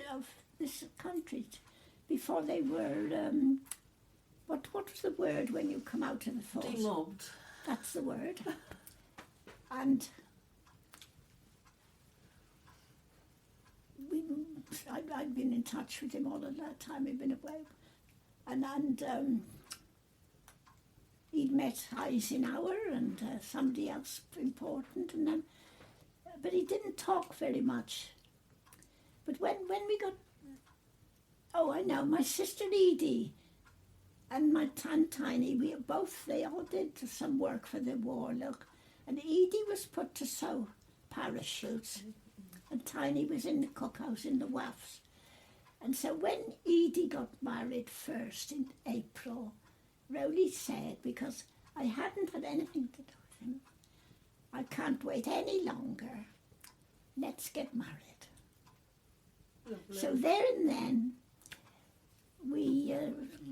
of this country before they were, what was the word when you come out of the force? Demobbed. That's the word. And I'd been in touch with him all of that time he'd been away. And he'd met Eisenhower and somebody else important, and then, but he didn't talk very much. But when we got, oh, I know, my sister Edie and my aunt Tiny, they all did some work for the war, look. And Edie was put to sew parachutes. And Tiny was in the cookhouse in the wafts. And so when Edie got married first in April, Roly said, because I hadn't had anything to do with him, I can't wait any longer. Let's get married. Lovely. So there and then, we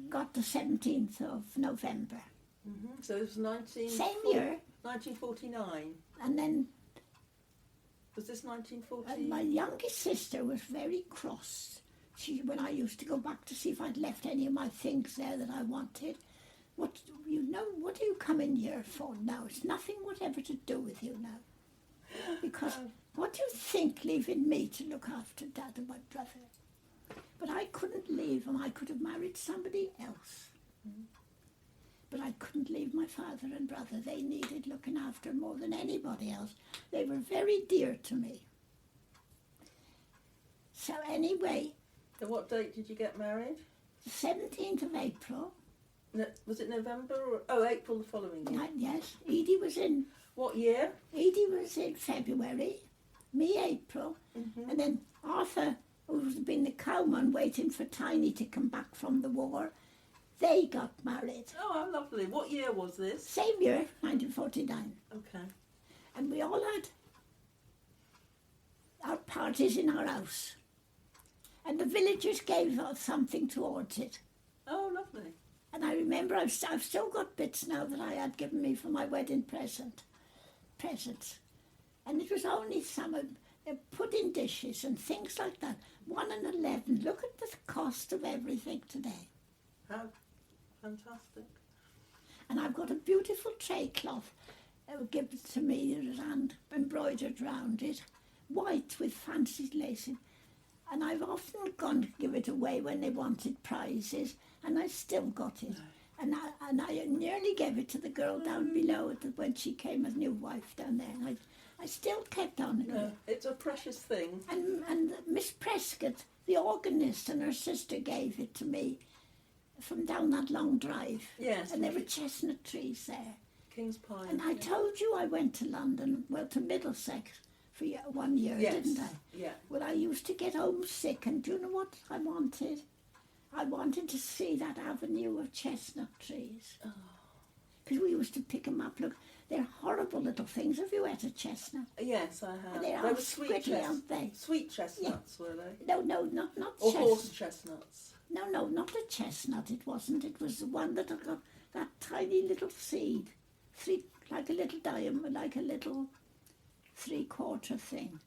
got the 17th of November. So it was Same year. 1949. And then Was this 1940? And my youngest sister was very cross. When I used to go back to see if I'd left any of my things there that I wanted, what are you coming here for now? It's nothing whatever to do with you now. Because what do you think leaving me to look after Dad and my brother? But I couldn't leave them. I could have married somebody else. But I couldn't leave my father and brother. They needed looking after more than anybody else. They were very dear to me. So anyway... So what date did you get married? The 17th of April. No, was it November or... Oh, April the following year. Yes. Edie was in... What year? Edie was in February, me April, and then Arthur, who's been the cowman waiting for Tiny to come back from the war, they got married. Oh, how lovely. What year was this? Same year, 1949. Okay. And we all had our parties in our house. And the villagers gave us something towards it. Oh, lovely. And I remember I've still got bits now that I had given me for my wedding presents. And it was only some pudding dishes and things like that. 1 and 11. Look at the cost of everything today. How fantastic. And I've got a beautiful tray cloth given to me and embroidered round it, white with fancy lacing. And I've often gone to give it away when they wanted prizes, and I still got it. And I nearly gave it to the girl down below when she came as new wife down there. And I still kept on it. No, it's a precious thing. And Miss Prescott, the organist, and her sister gave it to me from down that long drive. Yes. And there were chestnut trees there. Kings Pyon. And I told you I went to London, well, to Middlesex for 1 year, didn't I? Yeah. Well, I used to get homesick, and do you know what I wanted? I wanted to see that avenue of chestnut trees. Because we used to pick them up. Look, they're horrible little things. Have you had a chestnut? Yes, I have. They were are sweet squiggly, aren't they? Sweet chestnuts, were they? No, not Or chestnut. horse chestnuts. No, not a chestnut. It wasn't. It was the one that had got that tiny little seed, like a little diamond, like a little 3/4 thing.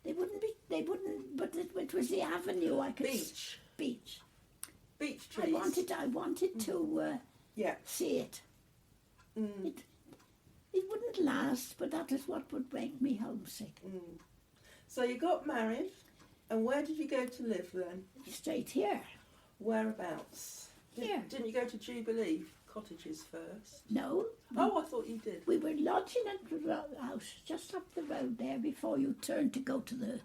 They wouldn't. But it was the avenue. I could beech. Beech trees. I wanted to see it. It wouldn't last, but that is what would make me homesick. So you got married, and where did you go to live then? Straight here. Whereabouts? Here. Didn't you go to Jubilee Cottages first? No. Oh, I thought you did. We were lodging at the house just up the road there before you turned to go to the...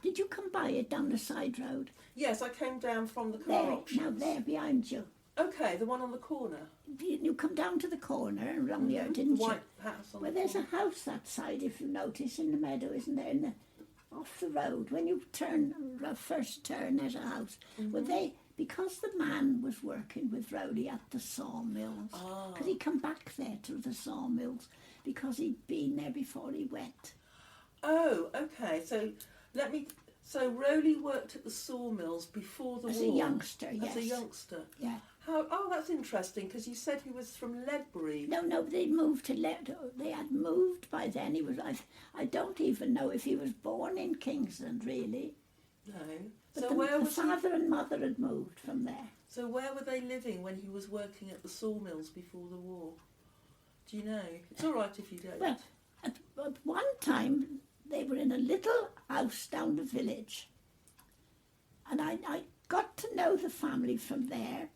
Did you come by it down the side road? Yes, I came down from the car There, options. now there behind you. Okay, the one on the corner. You come down to the corner and round here, didn't The you? white house on Well, the there's corner. a house that side, if you notice, in the meadow, isn't there? Off the road. When you first turn, there's a house. Well, because the man was working with Roly at the sawmills, because he come back there to the sawmills because he'd been there before he went. Oh, okay. So Roly worked at the sawmills before the war. As a youngster, yes. As a youngster. Yeah. Oh, that's interesting, because you said he was from Ledbury. No, they moved to they had moved by then. He was. I don't even know if he was born in Kingsland, really. No. But So where the was father and mother had moved from there. So where were they living when he was working at the sawmills before the war? Do you know? It's all right if you don't. Well, at one time they were in a little house down the village, and I got to know the family from there.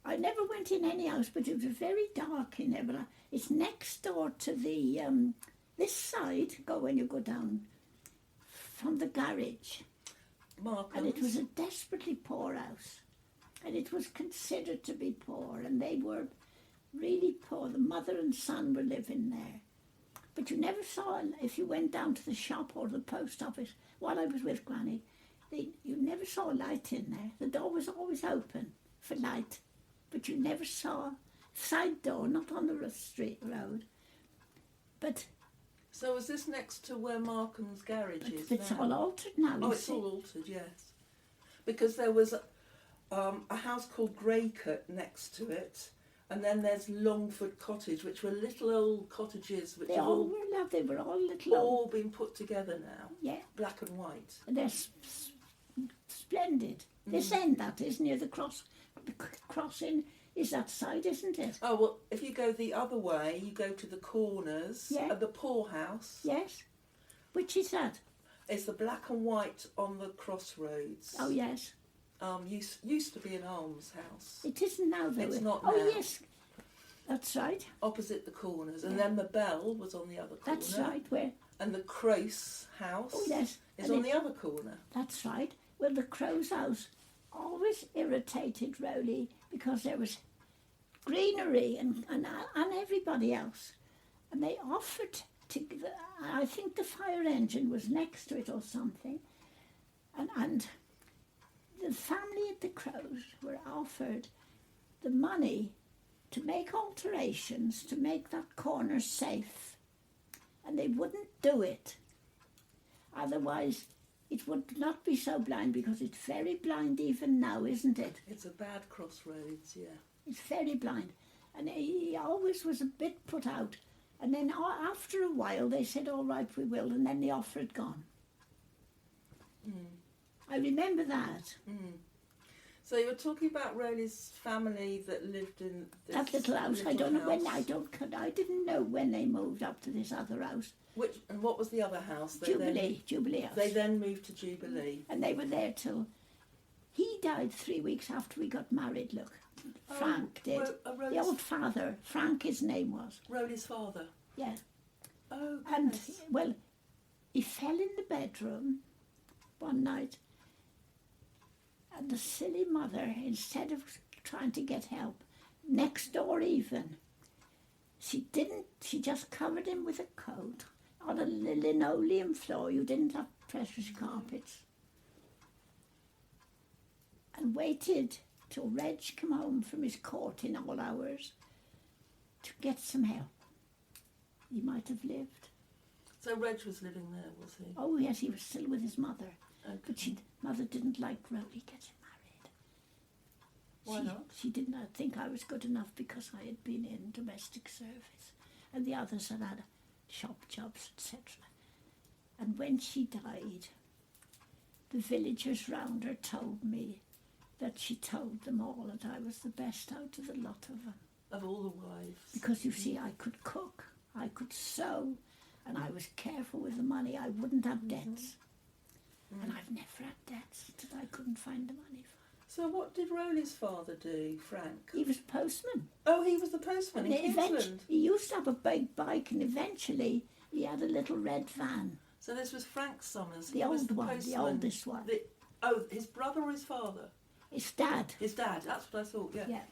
I never went in any house, but it was very dark in there. But it's next door to the this side. When you go down from the garage. Markhams. And it was a desperately poor house. And it was considered to be poor. And they were really poor. The mother and son were living there. But you never saw, if you went down to the shop or the post office, while I was with Granny, you never saw a light in there. The door was always open for light. But you never saw side door, not on the street road. But... So is this next to where Markham's garage is It's now? all altered now. Oh, it's all altered, yes. Because there was a house called Greycote next to it, And then there's Longford Cottage, which were little old cottages which They have all all, were lovely. They were all little all been put together now, yeah, black and white. and they're splendid. This end, that is, near the cross. The crossing is that side, isn't it? Oh, well, if you go the other way, you go to the corners Yeah. of the poorhouse. Yes. Which is that? It's the black and white on the crossroads. Oh, yes. Used to be an almshouse. It isn't now, though. It's not Oh, now. yes. That's right. Opposite the corners. And Yeah. then the bell was on the other corner. That's right. Where? And the Crose house Oh, yes. is And on the other corner. That's right. Well, the Crow's house always irritated Roly because there was greenery and everybody else. And they offered to, I think the fire engine was next to it or something. And the family at the Crows were offered the money to make alterations to make that corner safe. And they wouldn't do it. Otherwise, it would not be so blind, because it's very blind even now, isn't it? It's a bad crossroads, yeah. It's very blind. And he always was a bit put out. And then after a while they said, all right, we will, and then the offer had gone. I remember that. So you were talking about Roly's family that lived in this That little house, I little don't know when, house. I didn't know when they moved up to this other house. And what was the other house? Jubilee House. They then moved to Jubilee. And they were there till, he died 3 weeks after we got married, look. Frank did. The old father, Frank his name was. Roly's father. Yeah. Oh, And, goodness. well, he fell in the bedroom one night, and the silly mother, instead of trying to get help, next door even, she just covered him with a coat on a linoleum floor. You didn't have precious carpets. And waited till Reg came home from his court in all hours to get some help. He might have lived. So Reg was living there, was he? Oh yes, he was still with his mother. Okay. But mother didn't like Roly getting married. Why not? She did not think I was good enough because I had been in domestic service, and the others had had shop jobs, etc. And when she died, the villagers round her told me that she told them all that I was the best out of the lot of them. Of all the wives. Because you see, I could cook, I could sew, and I was careful with the money. I wouldn't have debts. And I've never had debts that I couldn't find the money for. So what did Roly's father do, Frank? He was postman. Oh, he was the postman in Kingsland. He used to have a big bike, and eventually he had a little red van. So this was Frank Summers. The He was old the one, postman. the oldest one. His brother or his father? His dad. His dad, that's what I thought, yeah. Yeah.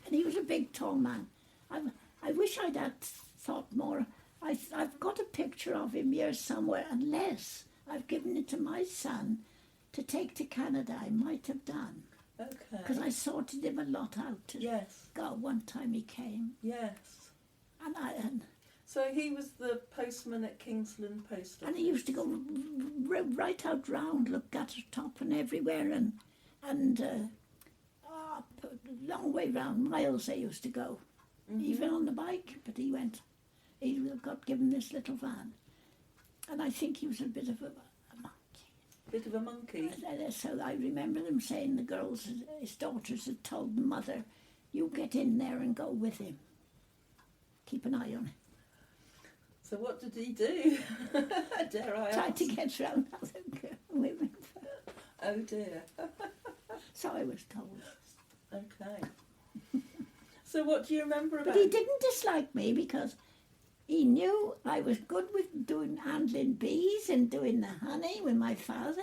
And he was a big, tall man. I wish I'd had thought more. I've got a picture of him here somewhere, unless I've given it to my son to take to Canada. I might have done. Okay. Because I sorted him a lot out. Yes. God, one time he came. Yes. And So he was the postman at Kingsland Post Office. And he used to go right out round, look at the top and everywhere, and a long way round, miles they used to go, even on the bike. But he got given this little van, and I think he was a bit of a monkey. Bit of a monkey. So I remember them saying, the girls, his daughters, had told the mother, "You get in there and go with him. Keep an eye on him." So what did he do? Dare I Tried ask? to get round other women. Oh dear. So I was told. Okay. So what do you remember about But he didn't dislike me because he knew I was good with handling bees and doing the honey with my father.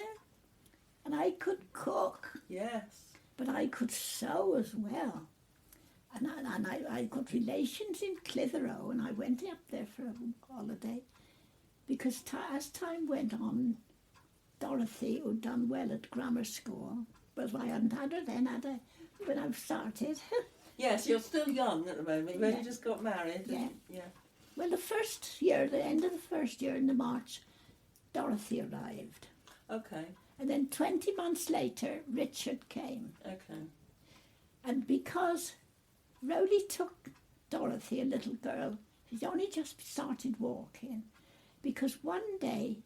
And I could cook, Yes. but I could sew as well. And I got relations in Clitheroe, and I went up there for a holiday. Because as time went on, Dorothy, who'd done well at grammar school, but I hadn't had her then, when I started. Yes, you're still young at the moment. You've only Yeah. just got married. Yeah. Yeah. Well, the end of the first year in the March, Dorothy arrived. Okay. And then 20 months later, Richard came. Okay. And because Roly took Dorothy, a little girl. She'd only just started walking, because one day,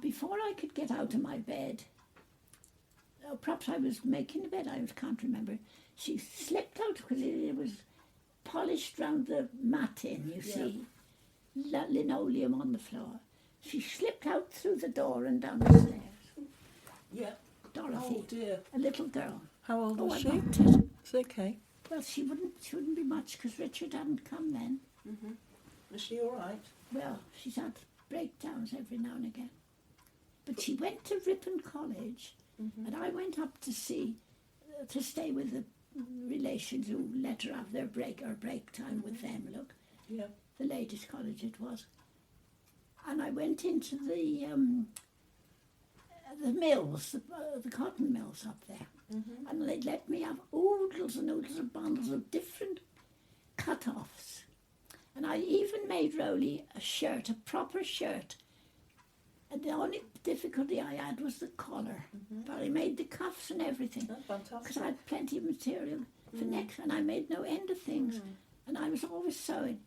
before I could get out of my bed, or perhaps I was making the bed, I can't remember, she slipped out because it was polished round the matting, you see, linoleum on the floor. She slipped out through the door and down the stairs. Yeah. Dorothy, Oh dear. a little girl. How old was I she? knocked it. It's okay. Well, she wouldn't be much because Richard hadn't come then. Is she all right? Well, she's had breakdowns every now and again. But she went to Ripon College, and I went up to see, to stay with the relations who let her have their break time with them, look. Yeah. The ladies' college it was. And I went into the mills, the cotton mills up there. And they let me have oodles and oodles of bundles of different cut-offs. And I even made Roly a shirt, a proper shirt. And the only difficulty I had was the collar. But I made the cuffs and everything. Oh, fantastic. Because I had plenty of material for next, and I made no end of things. And I was always sewing.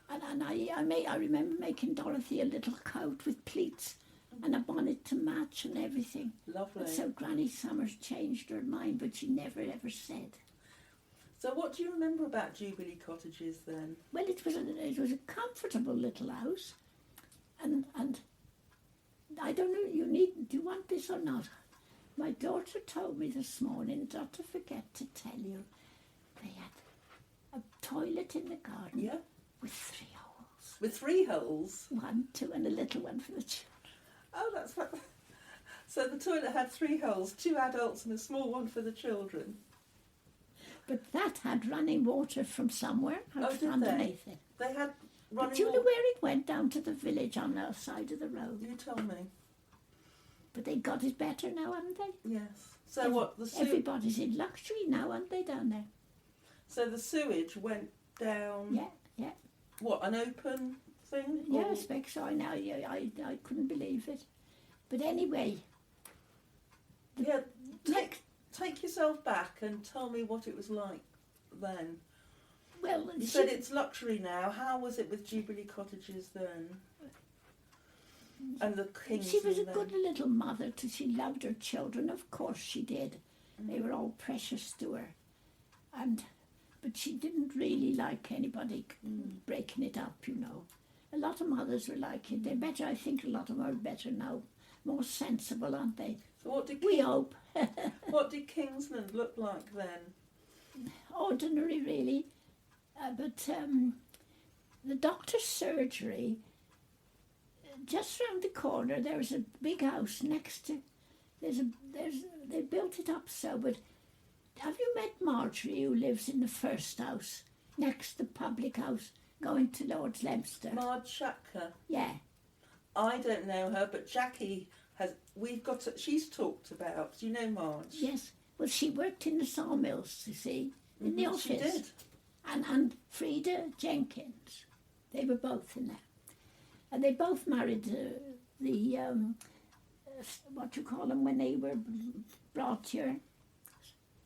And I remember making Dorothy a little coat with pleats and a bonnet to match and everything. Lovely. And so Granny Summers changed her mind, but she never ever said. So what do you remember about Jubilee Cottages then? Well, it was a comfortable little house, and I don't know. Do you want this or not? My daughter told me this morning not to forget to tell you they had a toilet in the garden. Yeah. With 3 holes. With 3 holes? 1, 2, and a little one for the children. Oh, that's what... So the toilet had 3 holes, 2 adults and a small one for the children. But that had running water from somewhere underneath it. They had running But you know water? where it went down to the village on the side of the road. You tell me. But they got it better now, haven't they? Yes. So what? Everybody's in luxury now, aren't they, down there? So the sewage went down... Yeah, yeah. What, an open thing? Yeah, Or- I expect so. I couldn't believe it. But anyway... Yeah, take yourself back and tell me what it was like then. Well, You said it's luxury now. How was it with Jubilee Cottages then? And the Kingsland she was a then? good little mother. She loved her children, of course she did. They were all precious to her. But she didn't really like anybody breaking it up, you know. A lot of mothers were like it. They're better, I think a lot of them are better now. More sensible, aren't they? So what did We hope. what did Kingsland look like then? Ordinary, really. But the doctor's surgery, just round the corner, there was a big house next to... They built it up so, but... Have you met Marjorie, who lives in the first house, next to the public house, going to Lord's Leinster? Marge Shacker. Yeah. I don't know her, but Jackie has... She's talked about. Do you know Marge? Yes. Well, she worked in the sawmills, you see, in the office. She did. And Frida Jenkins, they were both in there. And they both married what you call them when they were brought here,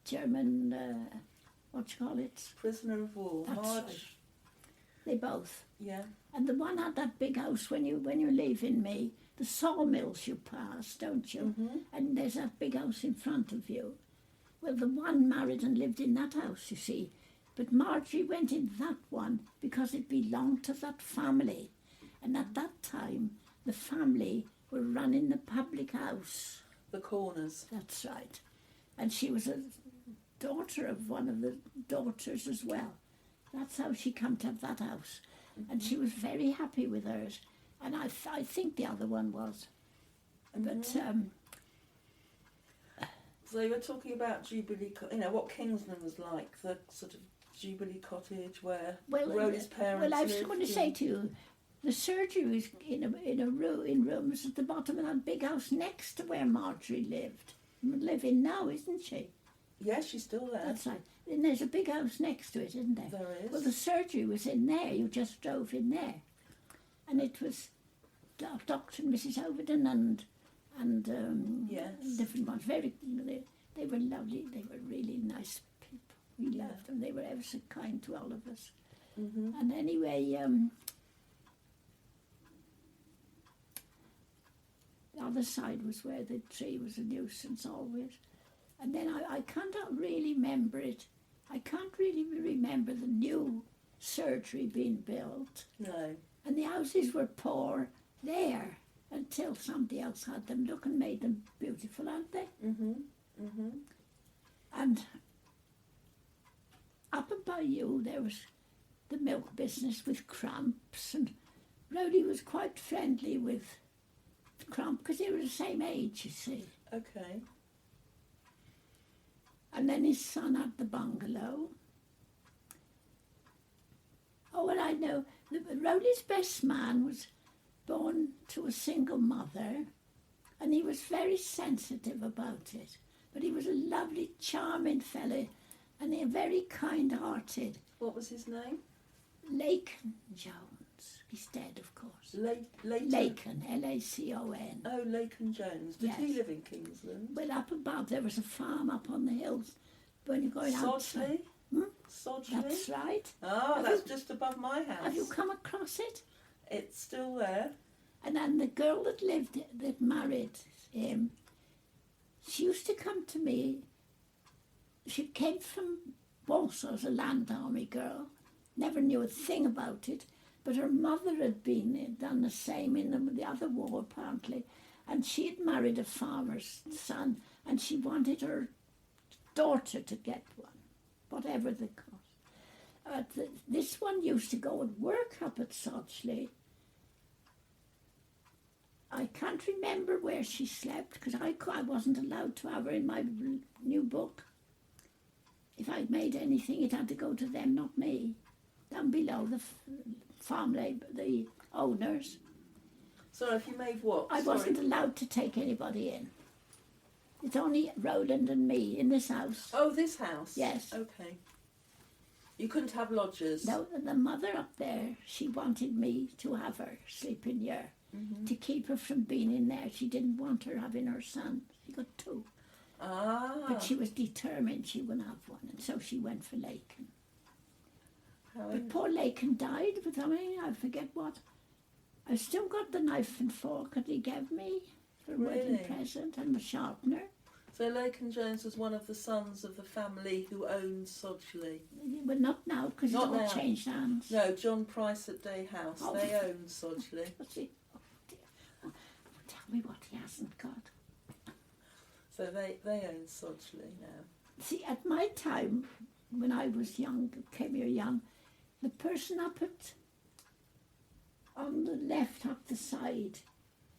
German, what you call it? Prisoner of war. That's Marge. right. They both. Yeah. And the one had that big house when you're leaving me, the sawmills you pass, don't you? And there's that big house in front of you. Well, the one married and lived in that house, you see. But Marjorie went in that one because it belonged to that family. And at that time, the family were running the public house. The Corners. That's right. And she was a daughter of one of the daughters as well. That's how she came to have that house. And she was very happy with hers. And I think the other one was. But So you were talking about Jubilee, what Kingsland was like, the sort of Jubilee Cottage where Roly's parents Well, I was lived going to say to you, the surgery was in rooms at the bottom of that big house next to where Marjorie lived. Living now, isn't she? Yes, she's still there. That's right. And there's a big house next to it, isn't there? There is. Well, the surgery was in there. You just drove in there. And it was Dr. and Mrs. Overton and Yes. different ones. They were lovely. They were really nice people. We loved them. They were ever so kind to all of us. Mhm. And anyway, the other side was where the tree was a nuisance always. And then I cannot really remember it. I can't really remember the new surgery being built. No. And the houses were poor there until somebody else had them. Look, and made them beautiful, aren't they? Mhm. Mhm. And up above you there was the milk business with Cramps, and Roly was quite friendly with Crump because they were the same age, you see. Okay. And then his son had the bungalow. Oh, well, I know. Roly's best man was born to a single mother, and he was very sensitive about it. But he was a lovely, charming fellow, and he very kind-hearted. What was his name? Lacon Jones. He's dead, of course. Lacon. Lacon, L-A-C-O-N. Oh, Lacon Jones. Did he Yes. live in Kingsland? Well, up above there was a farm up on the hills. When you're going outside. Sodgley? Hmm? Sodgley? That's right. Oh, Have that's you- just above my house. Have you come across it? It's still there. And then the girl that married him, she used to come to me. She came from Warsaw as a Land Army girl. Never knew a thing about it. But her mother had done the same in the other war, apparently. And she had married a farmer's son, and she wanted her daughter to get one, whatever the cost. This one used to go and work up at Sodgley. I can't remember where she slept because I wasn't allowed to have her in my new book. If I made anything, it had to go to them, not me. Down below, the farm labour, the owners. So if you made what? I wasn't allowed to take anybody in. It's only Roland and me in this house. Oh, this house? Yes. Okay. You couldn't have lodgers? No, the mother up there, she wanted me to have her sleeping here, to keep her from being in there. She didn't want her having her son. She got two. Ah. But she was determined she wouldn't have one, and so she went for Lacon. But poor Lacon died with something, I forget what. I've still got the knife and fork that he gave me for a wedding Really? present, and the sharpener. So Lacon Jones was one of the sons of the family who owned Sodgley. Well, not now, because it's Not all now. changed hands. No, John Price at Day House. Oh. They owned Sodgley. What's he? Oh, dear. Oh, tell me what he hasn't got. So they own Sodgley now. See, at my time, when I was young, came here young, the person up on the left, up the side,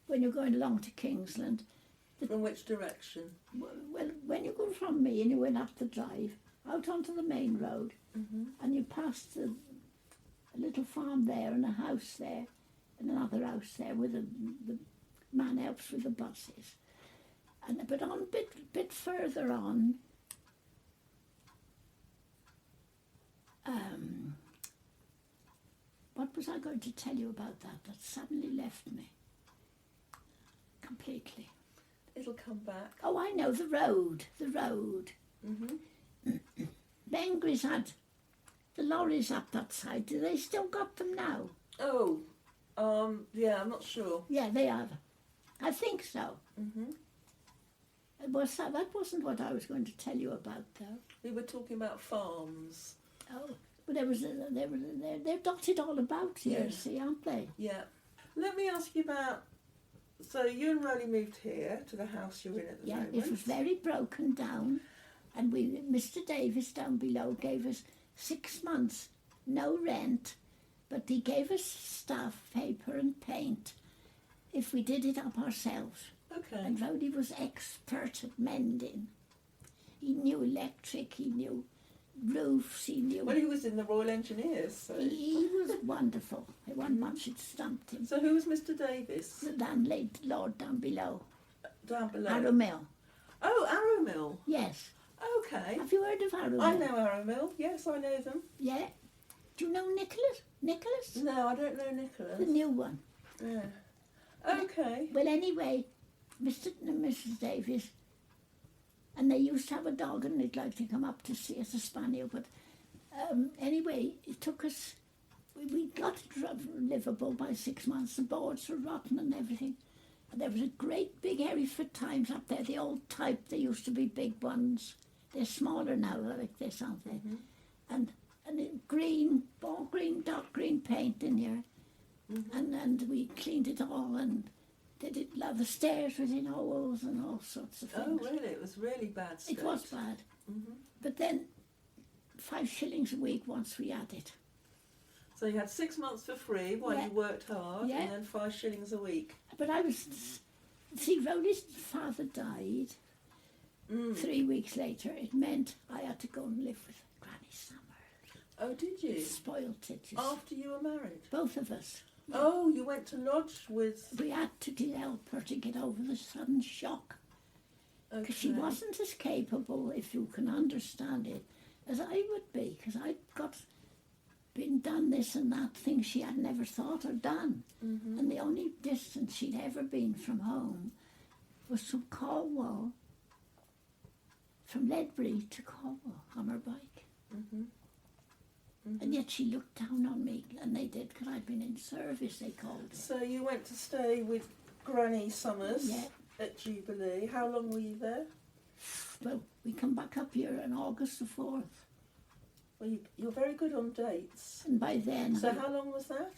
when you're going along to Kingsland, From which direction? well, when you go from me and you went up the drive, out onto the main road, and you passed a little farm there and a house there, and another house there with the man helps with the buses. But on a bit further on, what was I going to tell you about that? That suddenly left me completely. It'll come back. Oh, I know, the road. Bengry's had the lorries up that side. Do they still got them now? Oh, yeah, I'm not sure. Yeah, they have. I think so. That wasn't what I was going to tell you about, though. We were talking about farms. Oh, but they're dotted all about here, Yeah. see, aren't they? Yeah. Let me ask you about, so you and Roly moved here to the house you're in at the Yeah, moment. it was very broken down, and Mr. Davis down below gave us 6 months, no rent, but he gave us stuff, paper and paint, if we did it up ourselves. Okay. And Rowdy was expert at mending. He knew electric, he knew roofs, he knew... Well, he was in the Royal Engineers, so... He was wonderful. I wasn't much had stumped him. So who was Mr. Davis? The landlord lord down below. Down below? Arrow Mill. Oh, Arrow Mill. Yes. Okay. Have you heard of Arrow Mill? I know Arrow Mill. Yes, I know them. Yeah. Do you know Nicholas? Nicholas? No, I don't know Nicholas. The new one. Yeah. Okay. Well, anyway, Mr. and Mrs. Davies And they used to have a dog, and they'd like to come up to see us, a spaniel. But anyway, it took us. We got to Liverpool by 6 months. The boards were rotten and everything. And there was a great big Hereford Times up there, the old type. They used to be big ones. They're smaller now, like this, aren't they? Mm-hmm. And it green, all green, dark green paint in here. Mm-hmm. And we cleaned it all and did it. The stairs was in holes and all sorts of things. Oh, really? It was really bad state. It was bad. Mm-hmm. But then 5 shillings a week once we had it. So you had 6 months for free while you worked hard, and then 5 shillings a week. But I was, see, Roly's father died 3 weeks later. It meant I had to go and live with Granny Summers. Oh, did you? Spoiled it. After you were married? Both of us. Yeah. Oh, you went to lodge with... We had to help her to get over the sudden shock. Because she wasn't as capable, if you can understand it, as I would be. Because I'd done this and that thing she had never thought or done. Mm-hmm. And the only distance she'd ever been from home was from Cornwall, from Ledbury to Cornwall on her bike. Mm-hmm. Mm-hmm. And yet she looked down on me, and they did, because I'd been in service, they called it. So you went to stay with Granny Summers at Jubilee. How long were you there? Well, we come back up here on August the 4th. Well, you're very good on dates. And by then... So how long was that?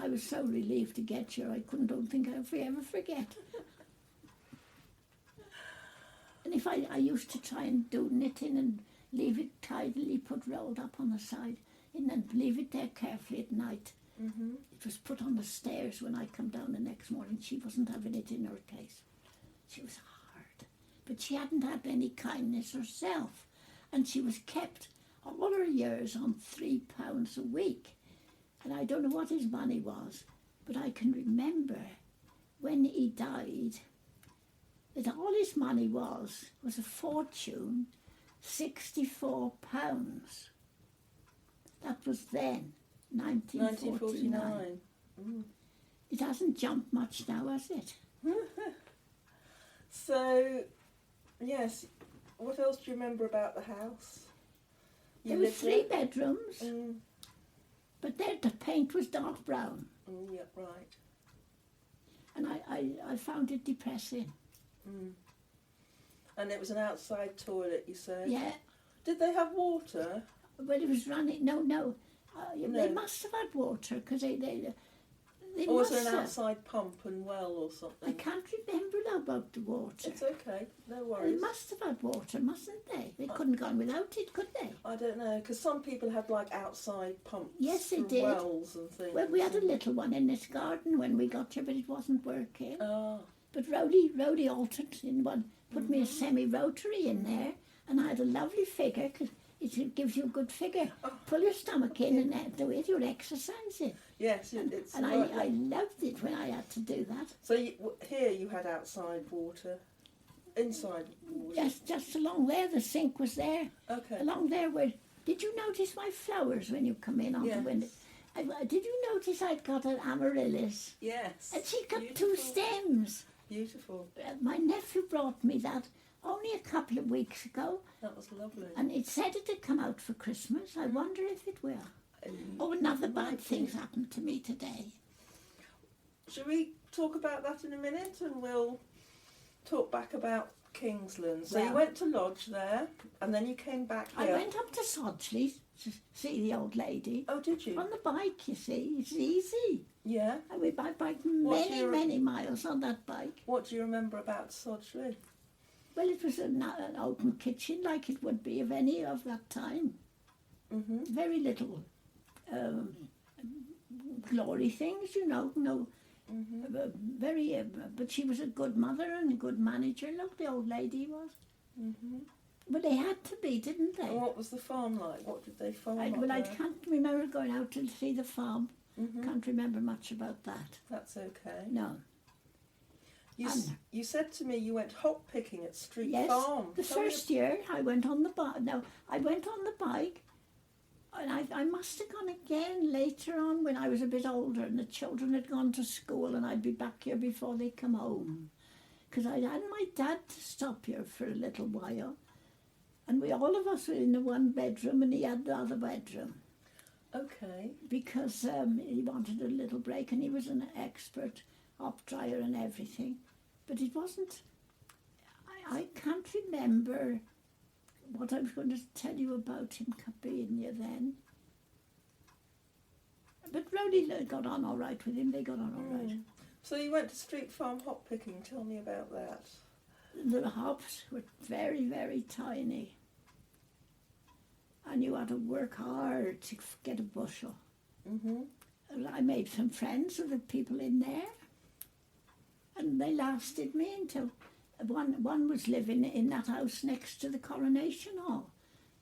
I was so relieved to get here, don't think I'd ever forget. And if I used to try and do knitting and leave it tidily put rolled up on the side, and then leave it there carefully at night. Mm-hmm. It was put on the stairs when I come down the next morning. She wasn't having it in her case. She was hard. But she hadn't had any kindness herself. And she was kept all her years on £3 a week. And I don't know what his money was, but I can remember when he died that all his money was a fortune, £64. That was then, 1949. Mm. It hasn't jumped much now, has it? So, yes, what else do you remember about the house? There were 3 bedrooms, but there the paint was dark brown. Mm, yeah, right. And I found it depressing. Mm. And it was an outside toilet, you said? Yeah. Did they have water? Well, it was running. No. They must have had water because they or was must it an have. outside pump and well or something? I can't remember now about the water. It's okay, no worries. They must have had water, mustn't they? They couldn't have gone without it, could they? I don't know, because some people had like outside pumps. Yes, they for did. Wells and things. Well, we had a little one in this garden when we got here, but it wasn't working. Oh. But Roly altered in one, put me a semi-rotary in there, and I had a lovely figure, because it gives you a good figure. Pull your stomach in and do it, you're exercising. Yes, it's and I loved it when I had to do that. So here you had outside water, inside water? Just along there, the sink was there. Okay. Along there where, did you notice my flowers when you come in on the window? Did you notice I'd got an amaryllis? Yes. And she got 2 stems. Beautiful. My nephew brought me that only a couple of weeks ago. That was lovely. And it said it had come out for Christmas. I wonder if it will. Another bad thing's happened to me today. Shall we talk about that in a minute, and we'll talk back about Kingsland? So you went to lodge there, and then you came back here. I went up to Sodgley to see the old lady. Oh, did you? On the bike, you see. It's easy. Yeah. And we biked many miles on that bike. What do you remember about Sodgley? Well, it was an open kitchen like it would be of any of that time. Mm-hmm. Very little glory things, no. Very, but she was a good mother and a good manager. Look, the old lady was. Mm-hmm. But they had to be, didn't they? And what was the farm like? What did they farm? I can't remember going out to see the farm. Mm-hmm. Can't remember much about that. That's okay. No. You said to me you went hop picking at Street Farm. Yes, the first year I went on the bike. No, I went on the bike, and I must have gone again later on when I was a bit older and the children had gone to school and I'd be back here before they come home. because I had my dad to stop here for a little while, and we all of us were in the one bedroom, and he had the other bedroom. Okay. Because he wanted a little break, and he was an expert op dryer and everything. But it wasn't, I can't remember what I was going to tell you about him being here then. But Roly got on all right with him, they got on all right. So you went to Street Farm hop picking, tell me about that. The hops were very, very tiny. And you had to work hard to get a bushel. And I made some friends with the people in there. And they lasted me until one was living in that house next to the Coronation Hall.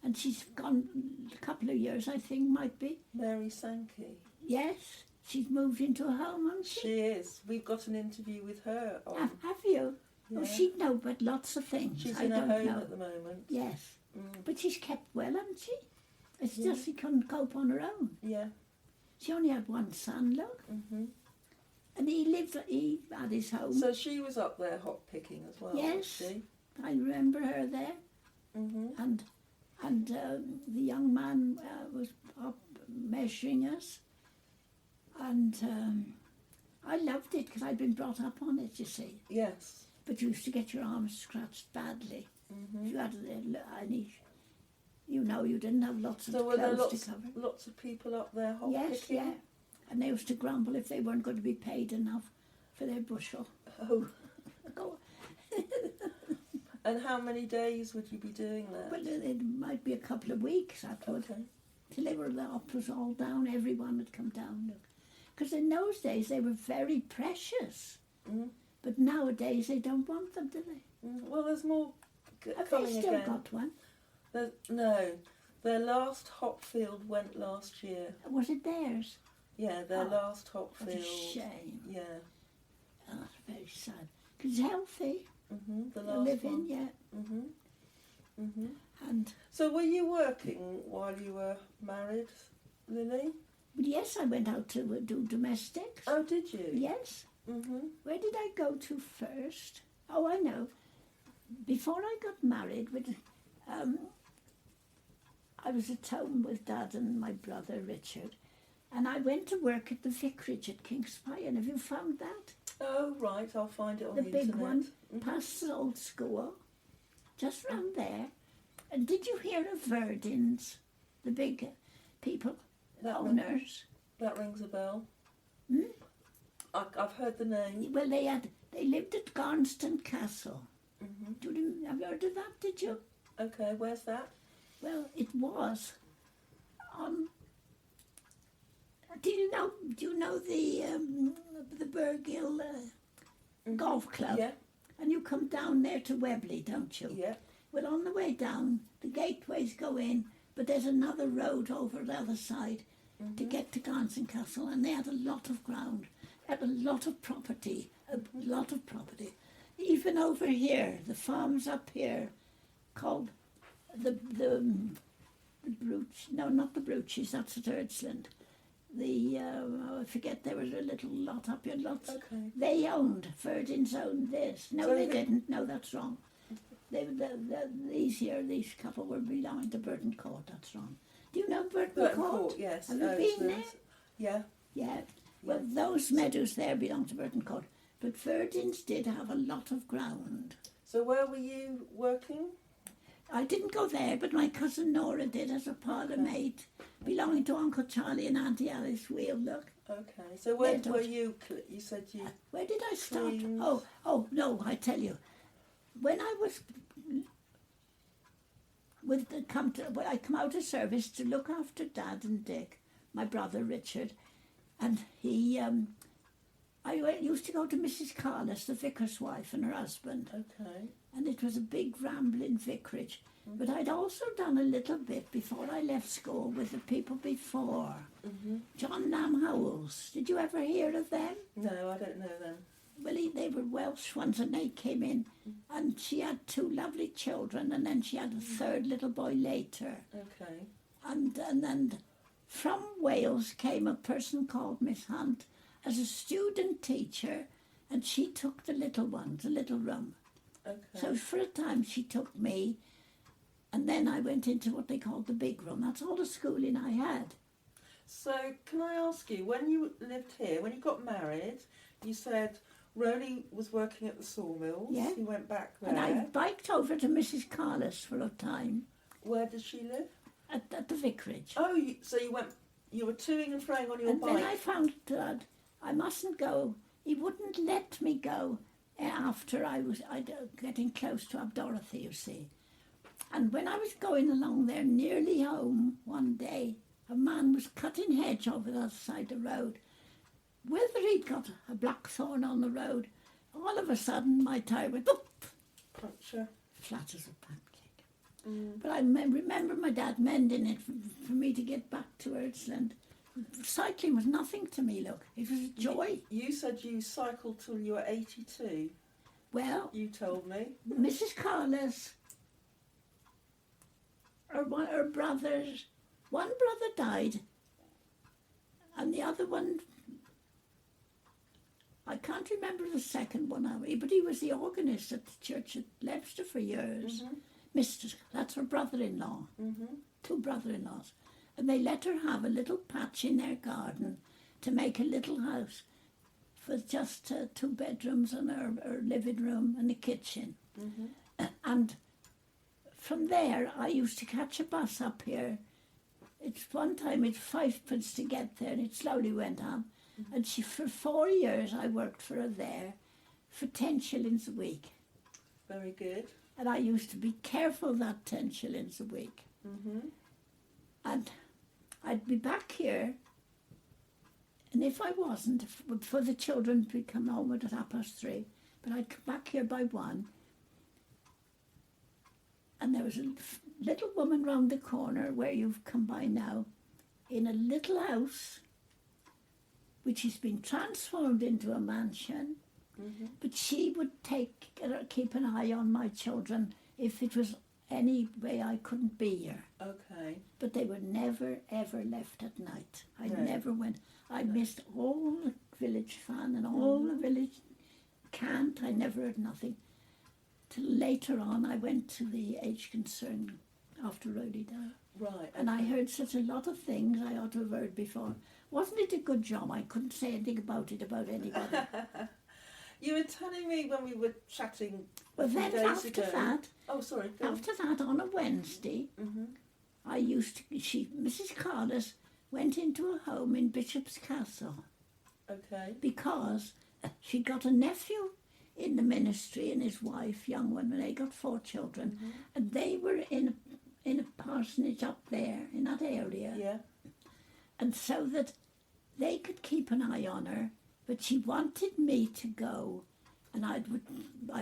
And she's gone a couple of years, I think, might be. Mary Sankey. Yes, she's moved into a home, hasn't she? She is. We've got an interview with her on. Have you? Yeah. Oh, she'd know but lots of things. She's I in a don't home know. at the moment. Yes. But she's kept well, hasn't she? It's just she couldn't cope on her own. Yeah. She only had one son, look. And he had his home. So she was up there hop picking as well, was Yes. she? I remember her there. And the young man was up measuring us. And I loved it because I'd been brought up on it, you see. Yes. But you used to get your arms scratched badly. If you had any, you know, you didn't have lots of So were there clothes to cover. lots of people up there hop Yes, picking? yeah. And they used to grumble if they weren't going to be paid enough for their bushel. Oh. Go. And how many days would you be doing that? Well, it might be a couple of weeks, I thought. Okay. Till the up was all down, everyone had come down. Because in those days they were very precious. But nowadays they don't want them, do they? Well, there's more Have coming they still again. got one? No, their last hop field went last year. Was it theirs? Yeah, their last hop What field. a shame. Yeah. Oh, that's very sad. Because it's healthy. The They last live one. in, yeah. And So were you working while you were married, Lily? but yes, I went out to do domestics. Oh, did you? Yes. Where did I go to first? Oh, I know. Before I got married, I was at home with Dad and my brother Richard, and I went to work at the vicarage at Kings Pyon. Have you found that? Oh, right, I'll find it on The the big internet. one, past the old school, just round there. And did you hear of Verdins, the big people, owners? That rings a bell. I've heard the name. Well, they lived at Garnston Castle. Have you heard of that, did you? Okay, where's that? Well, it was. Do you know the Burgill Golf Club? Yeah, And you come down there to Webley, don't you? yeah. Well, on the way down, the gateways go in, but there's another road over the other side to get to Garnston Castle, and they had a lot of ground, had a lot of property, Even over here, the farms up here, called the Brooch, no, not the Brooches, that's at Eardisland. I forget, there was a little lot up here, lots. Okay. They owned, Verdins owned this. No, So they didn't. No, that's wrong. These couple were belonging to Burton Court, that's wrong. Do you know Burton Court? Yes. Have you been there? Yeah. Yeah. Well, those meadows there belong to Burton Court. But Verdins did have a lot of ground. So where were you working? I didn't go there, but my cousin Nora did as a parlour maid, belonging to Uncle Charlie and Auntie Alice Wheel, look. Okay. So where They were don't- you? You said you. Where did I start? Queens. Oh, no, I tell you. When I was I come out of service to look after Dad and Dick, my brother Richard, and I used to go to Mrs. Carless, the vicar's wife, and her husband, Okay. and it was a big rambling vicarage. But I'd also done a little bit before I left school with the people before. John Lamb Howells. Did you ever hear of them? No, I don't know them. Well, they were Welsh ones, and they came in, and she had two lovely children, and then she had a third little boy later. Okay. And then from Wales came a person called Miss Hunt as a student teacher and she took the little ones, the little room. Okay. So for a time she took me, and then I went into what they called the big room. That's all the schooling I had. So can I ask you, when you lived here, when you got married, you said Roly was working at the Sawmills. Yeah. You went back there. And I biked over to Mrs. Carlos for a time Where does she live? at the vicarage. Oh, so you were toing and froing on your And bike. then I found that I mustn't go. He wouldn't let me go after I'd getting close to Dorothy, you see. And when I was going along there, nearly home one day, a man was cutting hedge over the other side of the road. Whether he'd got a blackthorn on the road, all of a sudden my tyre went up, Puncture. flat as a pancake. But I remember my dad mending it for me to get back to Eardisland. Cycling was nothing to me, look. It was a joy. You said you cycled till you were 82. Well, You told me. Mrs. Carlos, her brothers, one brother died, and the other one, I can't remember the second one, but he was the organist at the church at Leicester for years. That's her brother-in-law, two brother-in-laws. And they let her have a little patch in their garden to make a little house for just 2 bedrooms and her living room and a kitchen. And from there, I used to catch a bus up here. One time it's 5p to get there, and it slowly went on. And for 4 years, I worked for her there for 10 shillings a week. Very good. And I used to be careful that 10 shillings a week. And I'd be back here, and if I wasn't, for the children to come home at 3:30, but I'd come back here by 1, and there was a little woman round the corner where you've come by now, in a little house, which has been transformed into a mansion, but she would keep an eye on my children if it was any way I couldn't be here. Okay. But they were never, ever left at night. I No. never went. I missed all the village fun and all the village cant. I never heard nothing. Till later on, I went to the Age Concern after Roly died. Right. And I heard such a lot of things I ought to have heard before. Wasn't it a good job? I couldn't say anything about anybody. You were telling me when we were chatting Well, a few then days after ago. that, Oh, sorry. Go on. after that, on a Wednesday, Mrs. Carlos went into a home in Bishop's Castle Okay. because she got a nephew in the ministry and his wife, young one, and they got 4 children, and they were in a parsonage up there in that area, Yeah. and so that they could keep an eye on her. But she wanted me to go, and I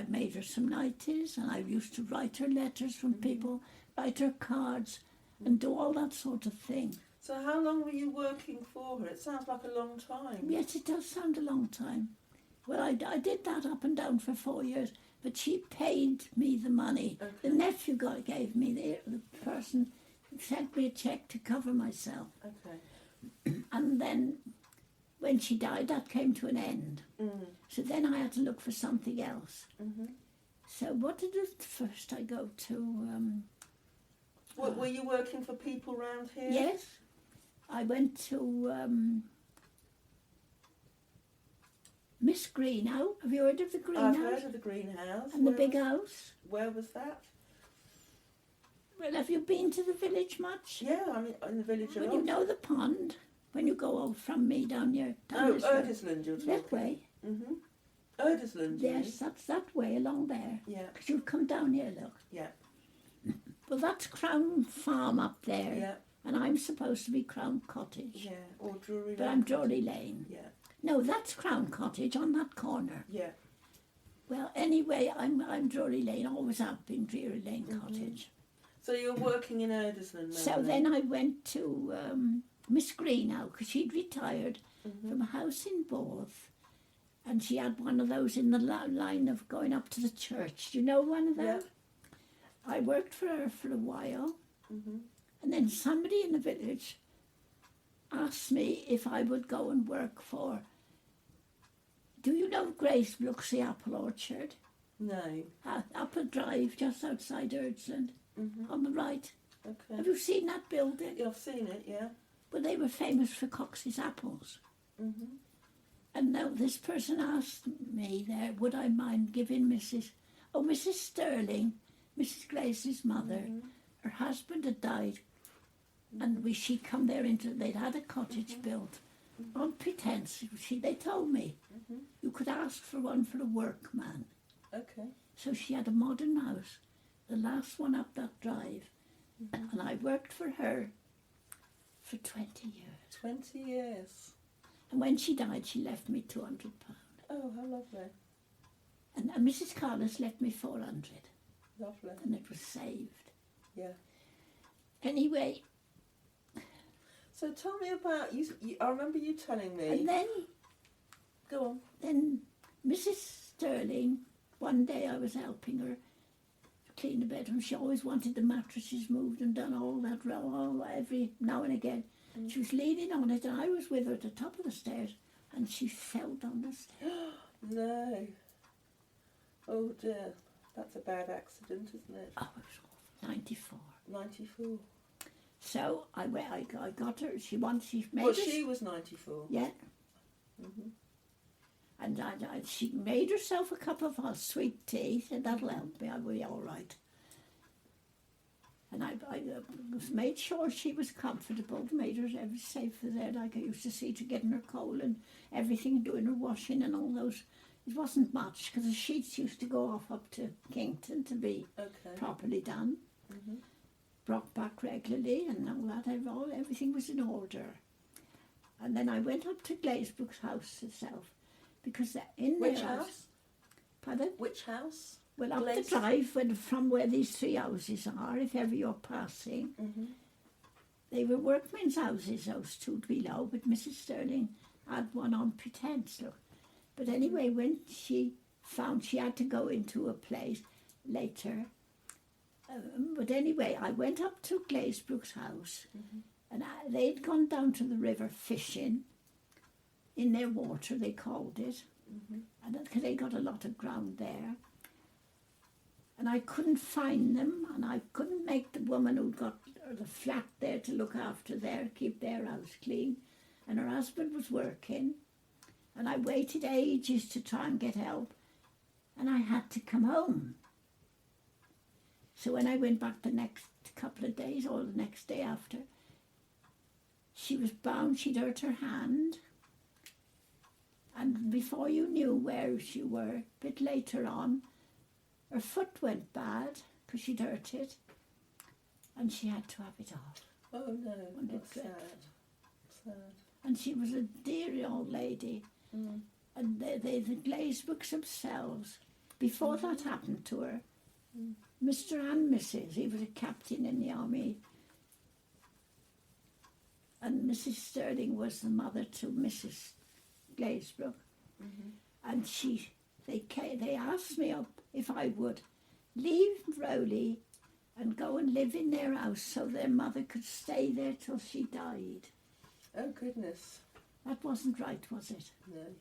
made her some nighties, and I used to write her letters from people, write her cards, and do all that sort of thing. So how long were you working for her? It sounds like a long time. Yes, it does sound a long time. Well, I did that up and down for 4 years, but she paid me the money. Okay. The nephew gave me, the person sent me a cheque to cover myself. Okay. And then when she died, that came to an end. So then I had to look for something else. So what did it first I go to? Were you working for people round here? Yes, I went to Miss Greenhouse. Have you heard of the Greenhouse? I've heard of the greenhouse. And the big house? Where was that? Well, have you been to the village much? Yeah, I'm in the village a Well, lot. you know the pond, when you go out from me down here. Oh, this road. Eardisland you're talking. That way. Eardisland, you Yes, that's that way along there. mean? Yeah, Because you've come down here, look. yeah, Well, that's Crown Farm up there. yeah, And I'm supposed to be Crown Cottage. yeah. Or Drury But Lane. I'm Drury Lane. Yeah, No, that's Crown Cottage on that corner. yeah. Well, anyway, I'm Drury Lane, always have been Drury Lane Cottage. So you're working in Eardisland now? So then I went to Miss Greenhouse, because she'd retired from a house in Borth. And she had one of those in the line of going up to the church. Do you know one of them? Yeah. I worked for her for a while. And then somebody in the village asked me if I would go and work for Do you know Grace Brooks, the apple orchard? No. Up a drive just outside Eardisland, on the right. Okay. Have you seen that building? Yeah, I've seen it, yeah. Well, they were famous for Cox's apples. Mm-hmm. And now this person asked me there, would I mind giving Mrs. Sterling, Mrs. Grace's mother, her husband had died, and she'd come there they'd had a cottage built on pretence. They told me you could ask for one for a workman. Okay. So she had a modern house, the last one up that drive, and I worked for her for 20 years. 20 years. And when she died, she left me £200. Oh, how lovely. And Mrs. Carlos left me 400. Lovely. And it was saved. Yeah. Anyway. So tell me about, I remember you telling me. And then. Go on. Then Mrs. Sterling, one day I was helping her clean the bedroom. She always wanted the mattresses moved and done all that, every now and again. She was leaning on it, and I was with her at the top of the stairs, and she fell down the stairs. No. Oh dear. That's a bad accident, isn't it? Oh, it was awful. 94. 94. So I got her. She made Well, us. she was 94. Yeah. And she made herself a cup of hot sweet tea. Said that'll help me. I'll be all right. And I made sure she was comfortable, made her every safe there, like I used to see, to getting her coal and everything, doing her washing and all those. It wasn't much, because the sheets used to go off up to Kington to be properly done. Brought back regularly and all that, everything was in order. And then I went up to Glazebrook's house itself, because in Which their house? Pardon? Which house? Well, up the drive from where these three houses are, if ever you're passing. They were workmen's houses, those two below, but Mrs. Sterling had one on pretence, look. But anyway, when she found she had to go into a place later, but anyway, I went up to Glazebrook's house, and they'd gone down to the river fishing in their water, they called it, and because they got a lot of ground there. And I couldn't find them, and I couldn't make the woman who'd got the flat there to look after keep their house clean. And her husband was working, and I waited ages to try and get help, and I had to come home. So when I went back the next couple of days, or the next day after, she was bound, she'd hurt her hand, and before you knew where she were, a bit later on, her foot went bad because she'd hurt it, and she had to have it off. Oh no, And that's it sad. Sad. And she was a dear old lady. And the Glazebrooks themselves, before that happened to her, Mr. and Mrs., he was a captain in the army, and Mrs. Sterling was the mother to Mrs. Glazebrook, and they asked me up if I would leave Roly and go and live in their house so their mother could stay there till she died. Oh goodness. That wasn't right, was it? No.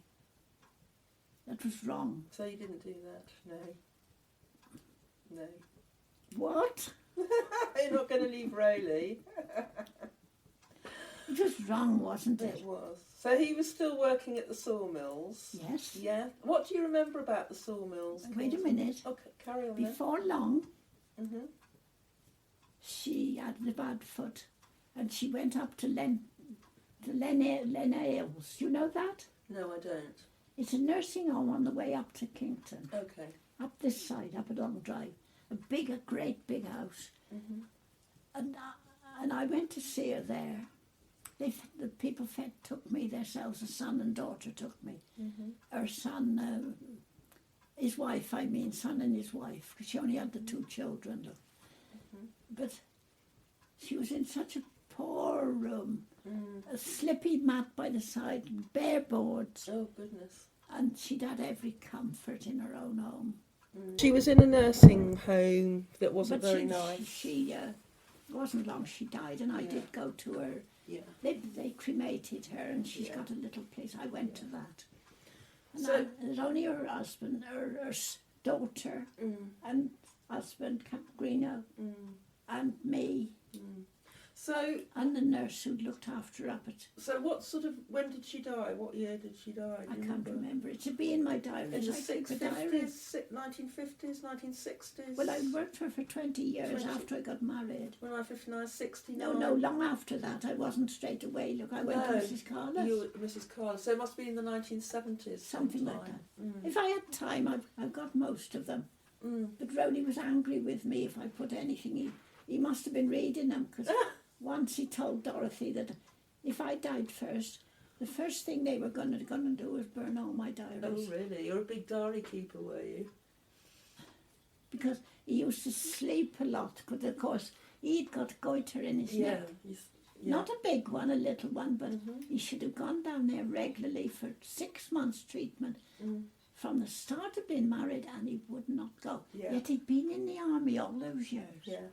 That was wrong. So you didn't do that? No. No. What? You're not going to leave Roly. It was wrong, wasn't it? It was. So he was still working at the sawmills? Yes. Yeah. What do you remember about the sawmills? Wait a minute. Okay, carry on Before long, then. she had the bad foot, and she went up to Lenales. You know that? No, I don't. It's a nursing home on the way up to Kington. Okay. Up this side, up a long drive. A great big house. And I went to see her there. The people took me themselves, a son and daughter took me. Her son, his wife, son and his wife, because she only had the two children. Look. But she was in such a poor room, a slippy mat by the side, and bare boards. Oh, goodness. And she'd had every comfort in her own home. She was in a nursing home that wasn't But very nice. She wasn't long she died, and I did go to her. Yeah. They cremated her, and she's got a little place. I went to that. And So- there's only her husband, her daughter, and husband, Greeno, and me, So, and the nurse who looked after her up at. so what sort of, when did she die? What year did she die? I can't remember. It should be in my diary. In the I keep a diary. 1950s, 1960s? Well, I worked for her for 20 years 20. after I got married. When I was 59, 69? No, long after that. I wasn't straight away. Look, I went to No, Mrs. Carlos. You were Mrs. Carlos. So it must be in the 1970s. Something like sometime. that. If I had time, I've got most of them. But Roly was angry with me if I put anything. He must have been reading them, because once he told Dorothy that if I died first, the first thing they were going to do was burn all my diaries. Oh, really? You're a big diary keeper, were you? Because he used to sleep a lot, because of course he'd got goiter in his neck. Yeah. Not a big one, a little one, but he should have gone down there regularly for 6 months treatment from the start of being married, and he would not go. Yeah. Yet he'd been in the army all those years. Yeah.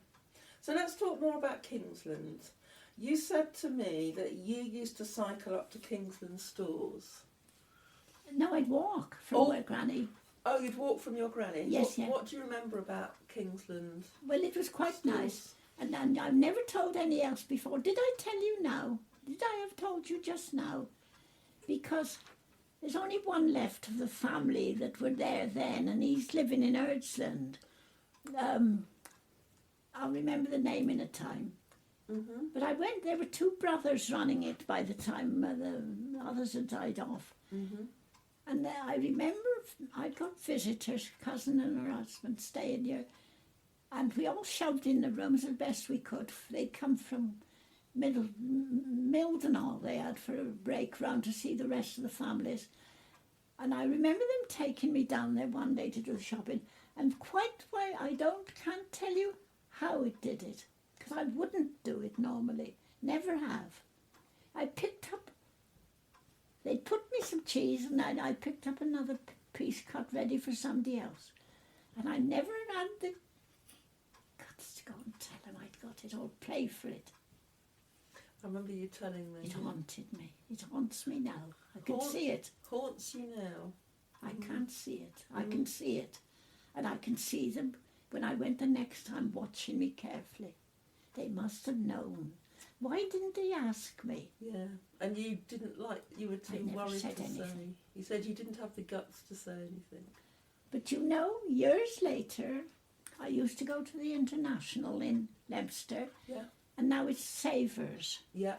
So let's talk more about Kingsland. You said to me that you used to cycle up to Kingsland stores. No, I'd walk from where Granny. Oh, you'd walk from your granny? Yes, What do you remember about Kingsland? Well, it was quite stores? nice. And I've never told any else before. Did I tell you now? Did I have told you just now? Because there's only one left of the family that were there then, and he's living in Eardisland. I'll remember the name in a time. But I went, there were 2 brothers running it by the time the others had died off. And I remember I'd got visitors, cousin and her husband, staying here. And we all shoved in the rooms as best we could. They'd come from Mills and all they had for a break round to see the rest of the families. And I remember them taking me down there one day to do the shopping. And quite why can't tell you how it did it, because I wouldn't do it normally, never have. I picked up, they put me some cheese, and I picked up another piece cut ready for somebody else. And I never had the guts to go and tell them I'd got it or pay for it. I remember you telling me. It haunted me. It haunts me now. I can see it. Haunts you now? I can't see it. I can see it. And I can see them when I went the next time watching me carefully. They must have known. Why didn't they ask me? Yeah. And you didn't you were too never worried said to anything. say. You said you didn't have the guts to say anything. But you know, years later, I used to go to the International in Leicester, Yeah. and now it's Savers. Yeah.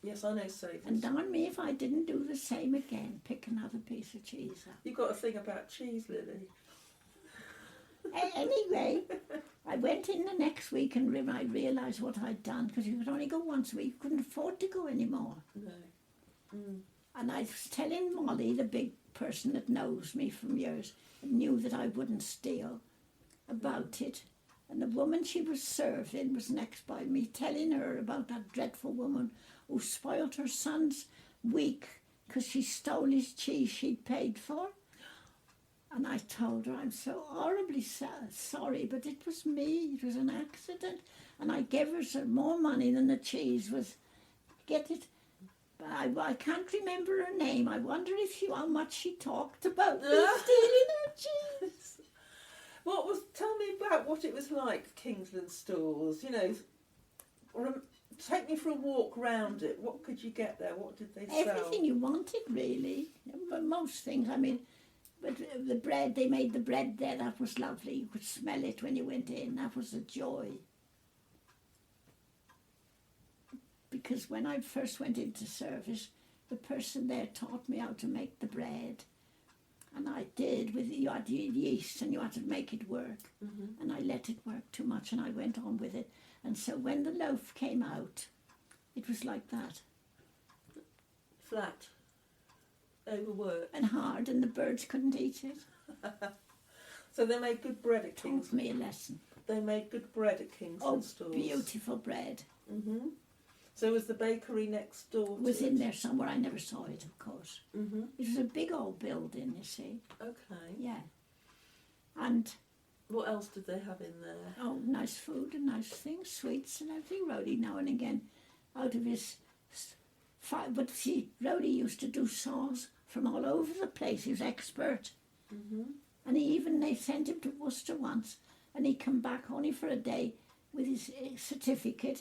Yes, I know Savers. And darn me if I didn't do the same again, pick another piece of cheese up. You've got a thing about cheese, Lily. Anyway, I went in the next week and I realised what I'd done, because you could only go once a week. You couldn't afford to go anymore. No. And I was telling Molly, the big person that knows me from years, and knew that I wouldn't steal, about it. And the woman she was serving was next by me, telling her about that dreadful woman who spoilt her son's week because she stole his cheese she'd paid for. And I told her, I'm so horribly sorry, but it was me. It was an accident. And I gave her some more money than the cheese was. Get it? But I can't remember her name. I wonder how much she talked about me stealing her cheese. Tell me about what it was like, Kingsland stores. You know, take me for a walk round it. What could you get there? What did they sell? Everything you wanted, really. But most things, I mean, but the bread, they made the bread there, that was lovely. You could smell it when you went in. That was a joy. Because when I first went into service, the person there taught me how to make the bread. And I did. You had yeast and you had to make it work. And I let it work too much and I went on with it. And so when the loaf came out, it was like that. Flat. Overworked. And hard, and the birds couldn't eat it. So they made good bread at Taught Kingsland. me a lesson. They made good bread at Kingsland stores. Beautiful bread. So was the bakery next door? It was to in it? there somewhere. I never saw it, of course. It was a big old building, you see. Okay. Yeah. And, What else did they have in there? oh, nice food and nice things, sweets and everything. Rody now and again, out of his... But see, Rody used to do saws from all over the place. He was expert. And they sent him to Worcester once, and he come back only for a day with his certificate.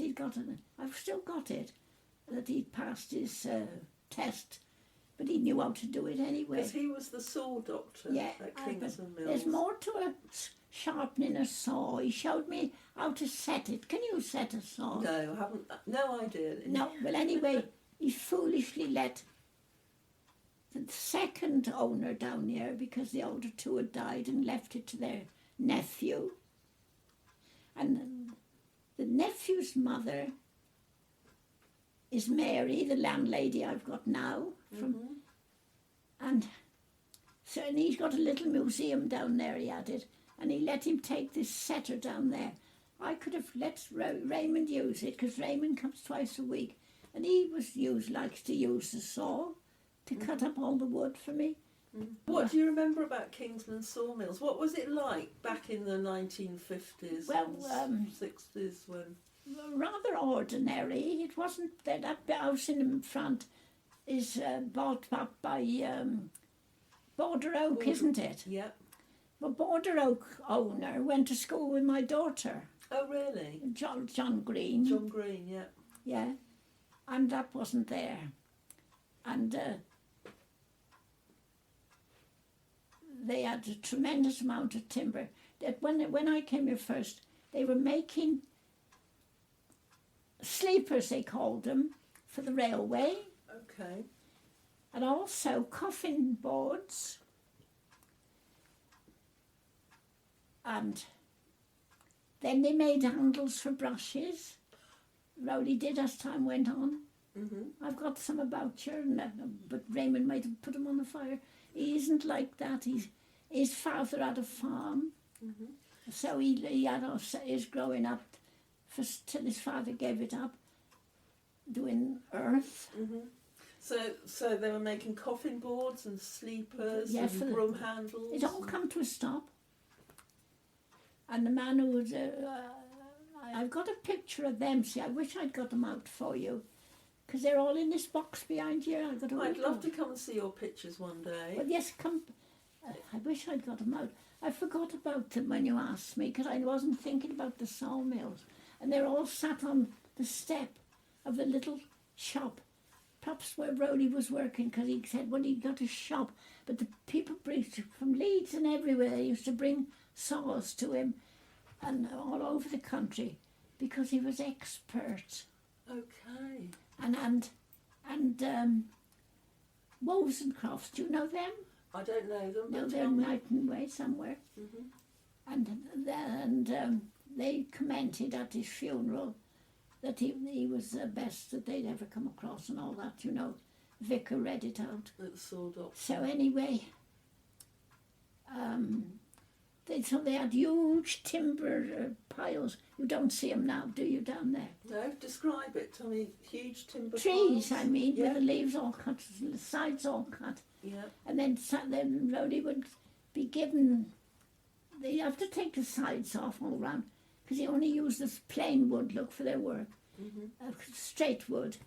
I've still got it, that he passed his test, but he knew how to do it anyway. Because he was the saw doctor at Kingsland Mills. There's more to a sharpening a saw. He showed me how to set it. Can you set a saw? No, I haven't. No idea. No, well anyway, he foolishly let the second owner down here, because the older two had died, and left it to their nephew. And the nephew's mother is Mary, the landlady I've got now. And so, and he's got a little museum down there, he had it, and he let him take this setter down there. I could have let Raymond use it, because Raymond comes twice a week, and he likes to use the saw to cut up all the wood for me. What do you remember about Kingsland Sawmills? What was it like back in the 1950s and 60s when? Rather ordinary. It wasn't that house in front is bought up by Border Oak, isn't it? Yeah. The Border Oak owner went to school with my daughter. Oh, really? John Green. John Green, yeah. Yeah, and that wasn't there. And they had a tremendous amount of timber. That when I came here first, they were making sleepers, they called them, for the railway. Okay. And also coffin boards. And then they made handles for brushes. Roly did as time went on. I've got some about here, but Raymond might have put them on the fire. He isn't like that. His father had a farm, so he had his growing up till his father gave it up, doing earth. So they were making coffin boards and sleepers and broom handles. It all come to a stop. And the man who was, I've got a picture of them. See, I wish I'd got them out for you, because they're all in this box behind here. I'd love to come and see your pictures one day. Well, yes, come. I wish I'd got them out. I forgot about them when you asked me, because I wasn't thinking about the sawmills. And they're all sat on the step of the little shop, perhaps where Roly was working, because he said, well, he got a shop. But the people from Leeds and everywhere, they used to bring saws to him, and all over the country, because he was expert. Okay. And Woves and Crofts, do you know them? I don't know them. No, they're in Knighton Way somewhere. And they commented at his funeral that he was the best that they'd ever come across and all that, you know. Vicar read it out. At Saw Doctor. So anyway, they had huge timber piles. You don't see them now, do you, down there? No, describe it. Tell me, huge timber Trees, piles. I mean, with the leaves all cut, the sides all cut. Yeah. And then Roly would be given, they have to take the sides off all round, because he only used this plain wood, look, for their work, straight wood.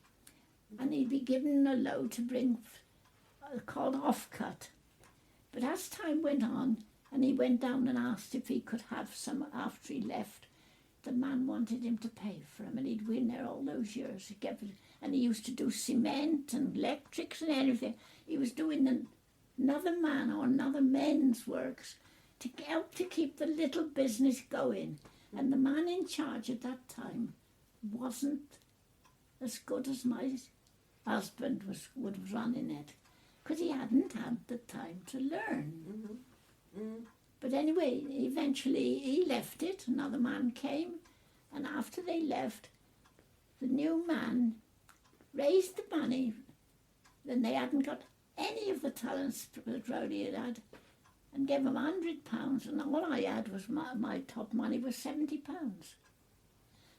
And he'd be given a load to bring, called offcut. But as time went on, and he went down and asked if he could have some after he left, the man wanted him to pay for him, and he'd been there all those years. And he used to do cement and electrics and everything. He was doing another man or another men's works to help to keep the little business going. And the man in charge at that time wasn't as good as my husband was running it, because he hadn't had the time to learn. But anyway, eventually he left it, another man came, and after they left, the new man raised the money, then they hadn't got any of the talents that Roly had, and gave him £100, and all I had was my top money was £70.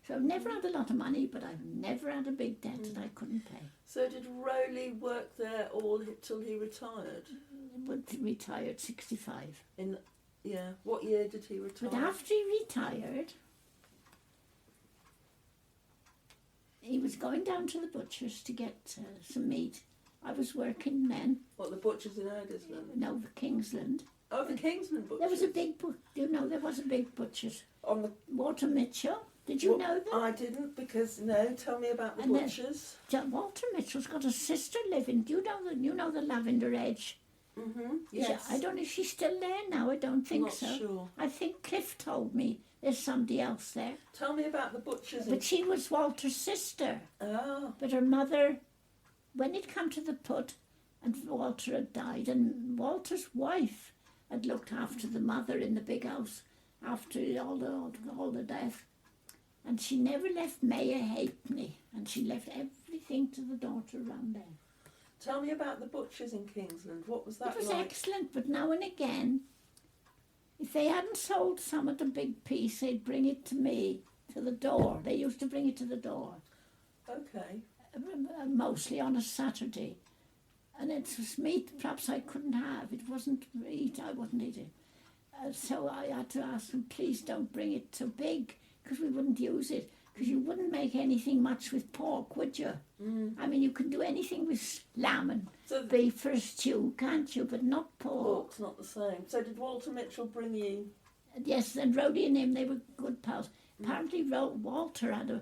So I've never had a lot of money, but I've never had a big debt that I couldn't pay. So did Roly work there all till he retired? But he retired 65. Yeah. What year did he retire? But after he retired, he was going down to the butcher's to get some meat, I was working then. What, the butchers in Eardisland? No, the Kingsland. Oh, the Kingsland butchers. There was a big there was a big butcher's. On the... Walter Mitchell. Did you know that? I didn't, because, no, tell me about the And then- butchers. Walter Mitchell's got a sister living. Do you know the Lavender Edge? Yes. I don't know if she's still there now. I don't think Not so. sure. I think Cliff told me there's somebody else there. Tell me about the butchers. But she was Walter's sister. Oh. But her mother, when it come to the put, and Walter had died, and Walter's wife had looked after the mother in the big house after all the death. And she never left Mayor Halfpenny, and she left everything to the daughter around there. Tell me about the butchers in Kingsland. What was that It was like? excellent, but now and again, if they hadn't sold some at a big piece, they'd bring it to me, to the door. They used to bring it to the door, Okay. mostly on a Saturday. And it was meat perhaps I couldn't have. It wasn't meat I wouldn't eat it. So I had to ask them, please don't bring it too big, because we wouldn't use it. Because you wouldn't make anything much with pork, would you? I mean, you can do anything with lamb and beef for a stew, can't you? But not pork. Pork's not the same. So did Walter Mitchell bring you... Yes, and Rhodey and him, they were good pals. Apparently Walter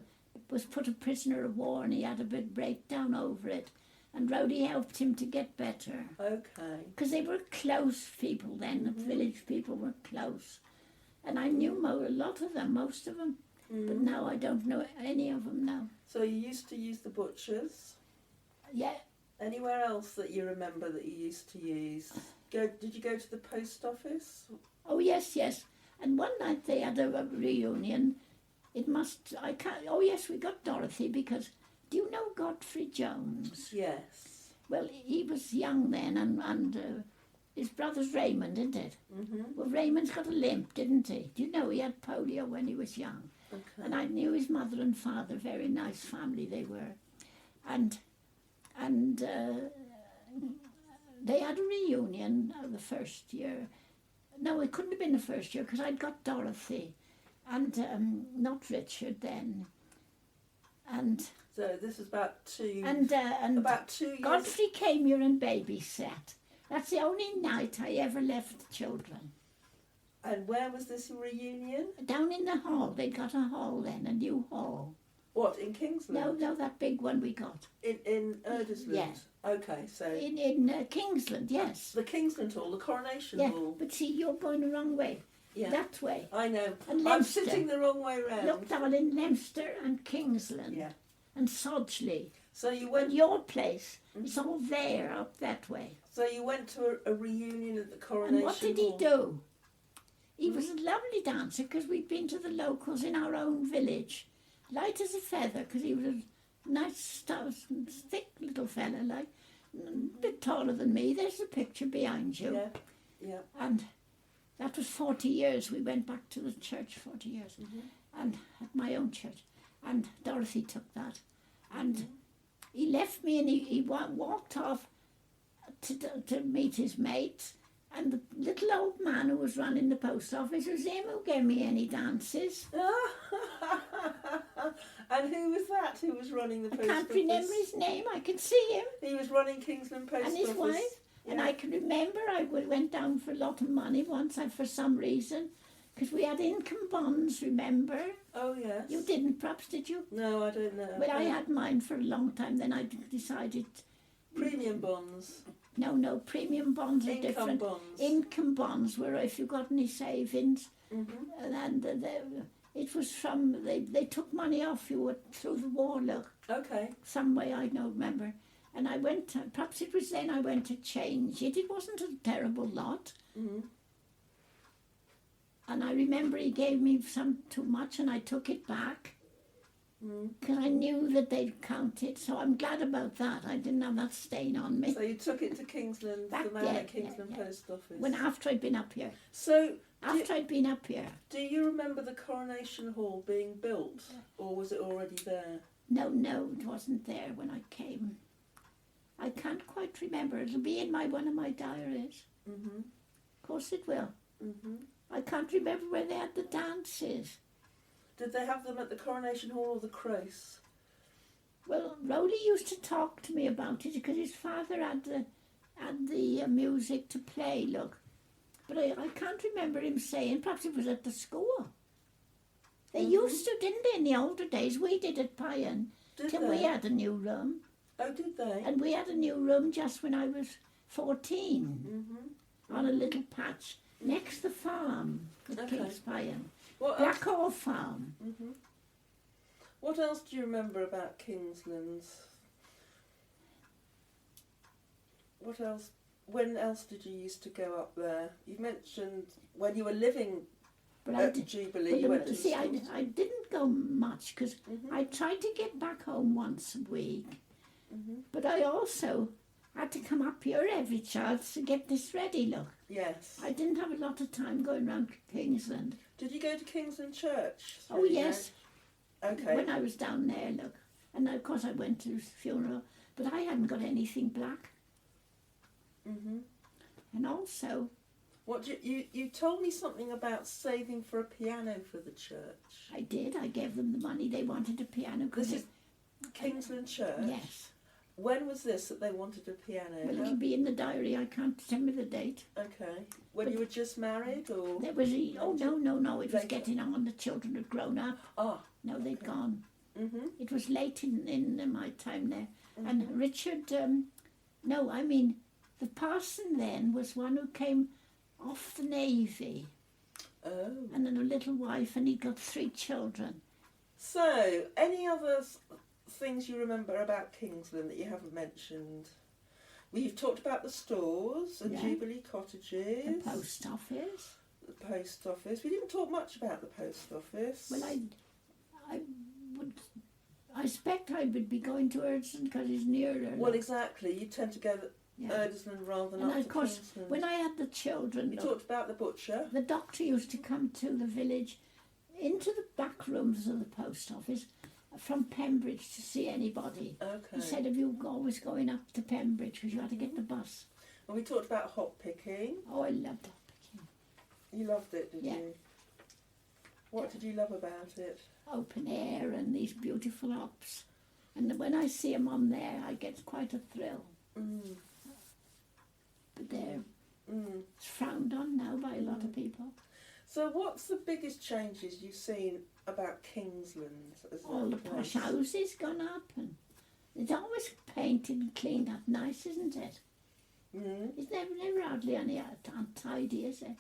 was put a prisoner of war, and he had a bit breakdown over it. And Rhodey helped him to get better. Okay. Because they were close people then, the village people were close. And I knew a lot of them, most of them. But now I don't know any of them now. So you used to use the butchers? Yeah. Anywhere else that you remember that you used to use? Did you go to the post office? Oh, yes. And one night they had a reunion. Oh, yes, we got Dorothy, because... Do you know Godfrey Jones? Yes. Well, he was young then, and his brother's Raymond, isn't it? Well, Raymond's got a limp, didn't he? Do you know he had polio when he was young? Okay. And I knew his mother and father, very nice family they were. And they had a reunion the first year. No, it couldn't have been the first year, because I'd got Dorothy, and not Richard then. And so this was about two... and about 2 years... Godfrey came here and babysat. That's the only night I ever left the children. And where was this reunion? Down in the hall. They'd got a hall then, a new hall. What, in Kingsland? No, that big one we got. In Eardisland? Yeah. Okay, so... In Kingsland, yes. The Kingsland Hall, the Coronation Yeah, Hall. but see, you're going the wrong way. Yeah. That way. I know. And I'm Leinster. sitting the wrong way round. Look, darling, Leinster and Kingsland. Yeah. And Sodgley. So you And went... your place, it's all there, up that way. So you went to a reunion at the Coronation And what did he Hall. do? He was a lovely dancer, because we'd been to the locals in our own village. Light as a feather, because he was a nice, stout, thick little fella, like, a bit taller than me. There's the picture behind you. Yeah. And that was 40 years. We went back to the church 40 years. And at my own church. And Dorothy took that. And he left me, and he walked off to meet his mates. And the little old man who was running the post office was him who gave me any dances. And who was that who was running the post I can't office? remember his name. I can see him. He was running Kingsland Post And his Office. wife. Yeah. And I can remember I went down for a lot of money once, for some reason, because we had income bonds, remember? Oh, yes. You didn't, perhaps, did you? No, I don't know. Well, I had mine for a long time. Then I decided... Premium bonds. No, premium bonds are Income different. bonds. Income bonds were if you got any savings. And it was from... They took money off you through the war, look. Okay. Some way, I don't remember. And I went, perhaps it was then I went to change it. It wasn't a terrible lot. And I remember he gave me some too much, and I took it back. Because I knew that they'd count it, so I'm glad about that. I didn't have that stain on me. So you took it to Kingsland, Back the man there, at Kingsland yeah. Post Office. When after I'd been up here. So, After I'd been up here. do you remember the Coronation Hall being built, or was it already there? No, it wasn't there when I came. I can't quite remember. It'll be in one of my diaries. Of course it will. I can't remember where they had the dances. Did they have them at the Coronation Hall or the Croce? Well, Roly used to talk to me about it because his father had the music to play, look. But I can't remember him saying, perhaps it was at the school. They used to, didn't they, in the older days? We did at Pyon, till we had a new room. Oh, did they? And we had a new room just when I was 14, on a little patch next to the farm at Kings Pyon. Blackhall Farm. What else do you remember about Kingsland? What else? When else did you used to go up there? You mentioned when you were living at Jubilee. You went to see, I didn't go much because I tried to get back home once a week, but I also had to come up here every chance to get this ready, look. Yes. I didn't have a lot of time going around Kingsland. Did you go to Kingsland Church? Oh, yes. Okay. When I was down there, look. And of course I went to his funeral, but I hadn't got anything black. And also... What you told me something about saving for a piano for the church. I did. I gave them the money. They wanted a piano. This is Kingsland Church? Yes. When was this that they wanted a piano? Well, it'll be in the diary. I can't tell me the date. Okay. When you were just married, or? There was no. It was getting on. The children had grown up. Oh. No, they'd gone. It was late in my time there. And Richard, the parson then was one who came off the Navy. Oh. And then a little wife, and he got 3 children. So, any other things you remember about Kingsland that you haven't mentioned? We've talked about the stores and Jubilee Cottages. The post office. The post office. We didn't talk much about the post office. Well, I expect I would be going to Eardisland because it's nearer. Well, exactly. You tend to go Eardisland rather than up to Kingsland. And of course, when I had the children... We talked about the butcher. The doctor used to come to the village into the back rooms of the post office from Pembridge to see anybody. Okay. He said, "Have you always going up to Pembridge because you had to get the bus?" And we talked about hop picking. Oh, I loved hop picking. You loved it, did you? What did you love about it? Open air and these beautiful hops. And when I see them on there, I get quite a thrill. But they're it's frowned on now by a lot of people. So what's the biggest changes you've seen about Kingsland? All the posh houses gone up, and it's always painted and cleaned up nice, isn't it? It's never hardly any untidy, is it?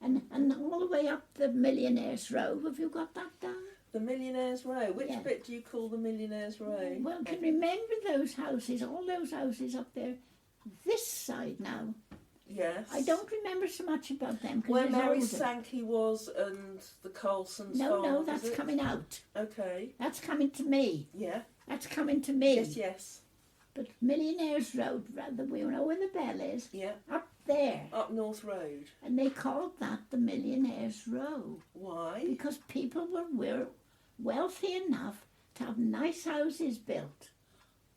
And all the way up the Millionaires' Row, have you got that down? The Millionaires' Row? Which bit do you call the Millionaires' Row? Well, can you remember those houses, all those houses up there, this side now? Yes. I don't remember so much about them. Where Mary Sankey was and the Carlsons' farm. No, that's coming out. Okay. That's coming to me. Yeah. That's coming to me. Yes. But Millionaires' Road, rather, we know where the bell is. Yeah. Up there. Up North Road. And they called that the Millionaires' Row. Why? Because people were wealthy enough to have nice houses built.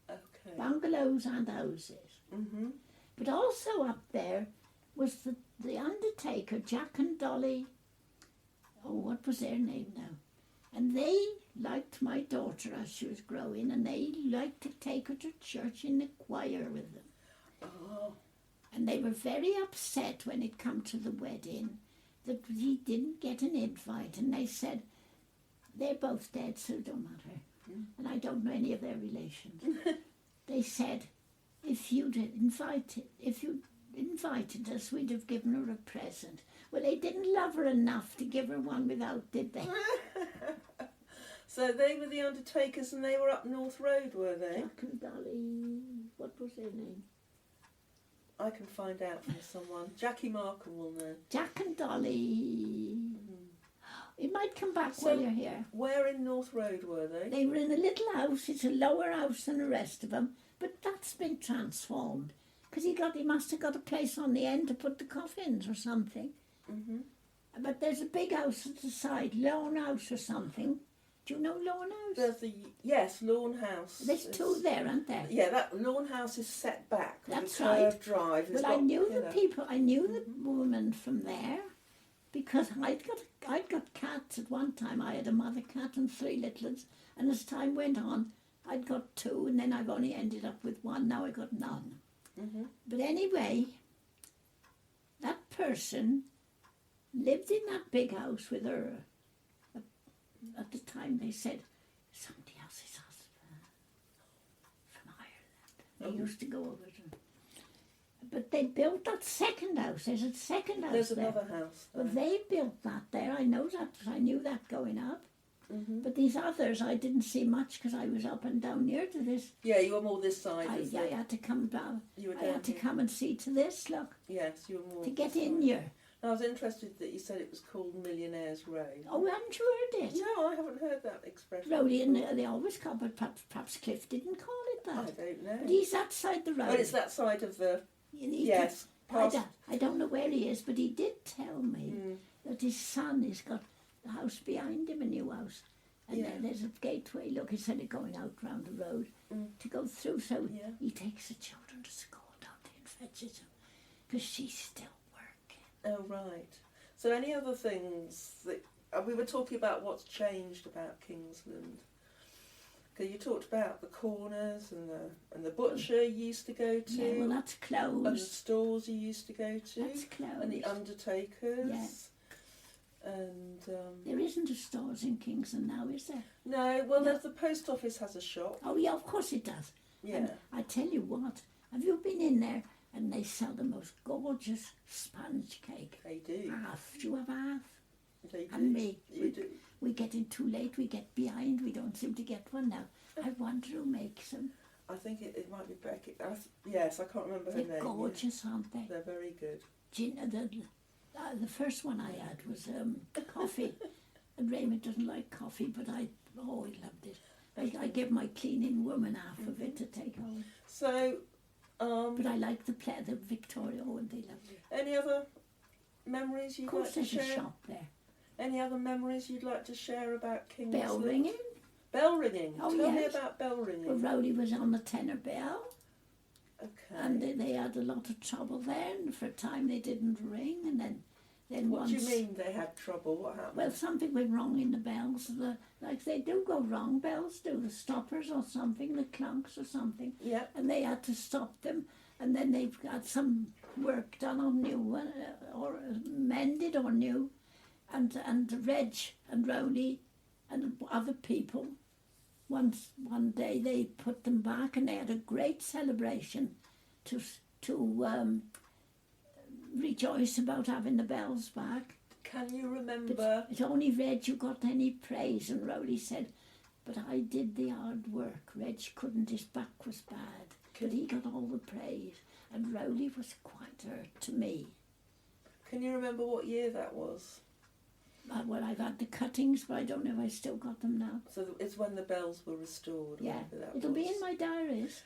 Okay. Bungalows and houses. But also up there was the undertaker, Jack and Dolly. Oh, what was their name now? And they liked my daughter as she was growing, and they liked to take her to church in the choir with them. Oh. And they were very upset when it come to the wedding that he didn't get an invite. And they said, they're both dead, so it don't matter. And I don't know any of their relations. They said, if you'd invited us, we'd have given her a present. Well, they didn't love her enough to give her one without, did they? So they were the undertakers and they were up North Road, were they? Jack and Dolly, what was their name? I can find out from someone. Jackie Markham will know. Jack and Dolly. It might come back while you're here. Where in North Road were they? They were in a little house. It's a lower house than the rest of them, but that's been transformed because he must have got a place on the end to put the coffins or something. But there's a big house at the side, Lawn House or something. Do you know Lawn House? Yes, Lawn House. There's 2 there, aren't there? Yeah, that Lawn House is set back. That's with a curved drive. Well, I knew the people. I knew the woman from there because I'd got cats at one time. I had a mother cat and 3 little ones, and as time went on, I'd got 2 and then I've only ended up with 1. Now I got none. Mm-hmm. But anyway, that person lived in that big house with her. At the time they said, somebody else's husband from Ireland. They used to go over to... But they built that second house. There's a second house There's there. another house there. Well, they built that there. I know that. I knew that going up. Mm-hmm. But these others, I didn't see much because I was up and down near to this. Yeah, you were more this side. I had to come down. You were I had to here. come and see to this. Look, Yes, you were more to get this in side. here. I was interested that you said it was called Millionaire's Row. Oh, haven't you heard it? No, I haven't heard that expression. Rowley, and they always call, but perhaps Cliff didn't call it I that. don't know. But he's that side the road. Well, it's that side of the... He- Yes. Past, I don't know where he is, but he did tell me that his son has got the house behind him, a new house. And Yeah. there's a gateway, look, instead of going out round the road to go through. So Yeah. he takes the children to school, don't he, and fetches them. Because she's still working. oh, right. So any other things that... we were talking about what's changed about Kingsland. Okay, you talked about the corners and the butcher you used to go to. Yeah, well, that's and the closed. stores you used to go to. That's closed. And the undertakers. Yeah. And There isn't a stores in Kingsland now, is there? no, well, No. there's the post office has a shop. Oh, yeah, of course it does. Yeah, And I tell you what, have you been in there? And they sell the most gorgeous sponge cake. they do. Half. Do you have half? They do. And me. You do. We get in too late, we get behind, we don't seem to get one now. I wonder who makes them. I think it might be Becky. Yes, I can't remember her They're name. gorgeous, aren't they? They're very good. Do you know, the first one I had was coffee. And Raymond doesn't like coffee, but I loved it. I give my cleaning woman half of it to take home. So, But I like the Victoria, and they love it. any other memories Of you'd course like to there's a share? shop there. Any other memories you'd like to share about Kingsland? Bell ringing. Bell ringing. Oh, Tell me yes. about bell ringing. Well, Rowley was on the tenor bell. Okay. And they had a lot of trouble there, and for a time they didn't ring, and then What once... do you mean they had trouble? What happened? Well, something went wrong in the bells. Like they do go wrong, bells do, the stoppers or something, the clunks or something. Yeah. And they had to stop them, and then they've got some work done on new one, or mended or new, and Reg and Rowley and other people. One day they put them back, and they had a great celebration to rejoice about having the bells back. Can you But remember? it's only Reg who got any praise, and Rowley said, but I did the hard work. Reg couldn't, his back was bad, but he got all the praise, and Rowley was quite hurt to me. Can you remember what year that was? Well, I've had the cuttings, but I don't know if I still got them now. So it's when the bells were restored. Yeah, whenever that it'll be was. in my diaries.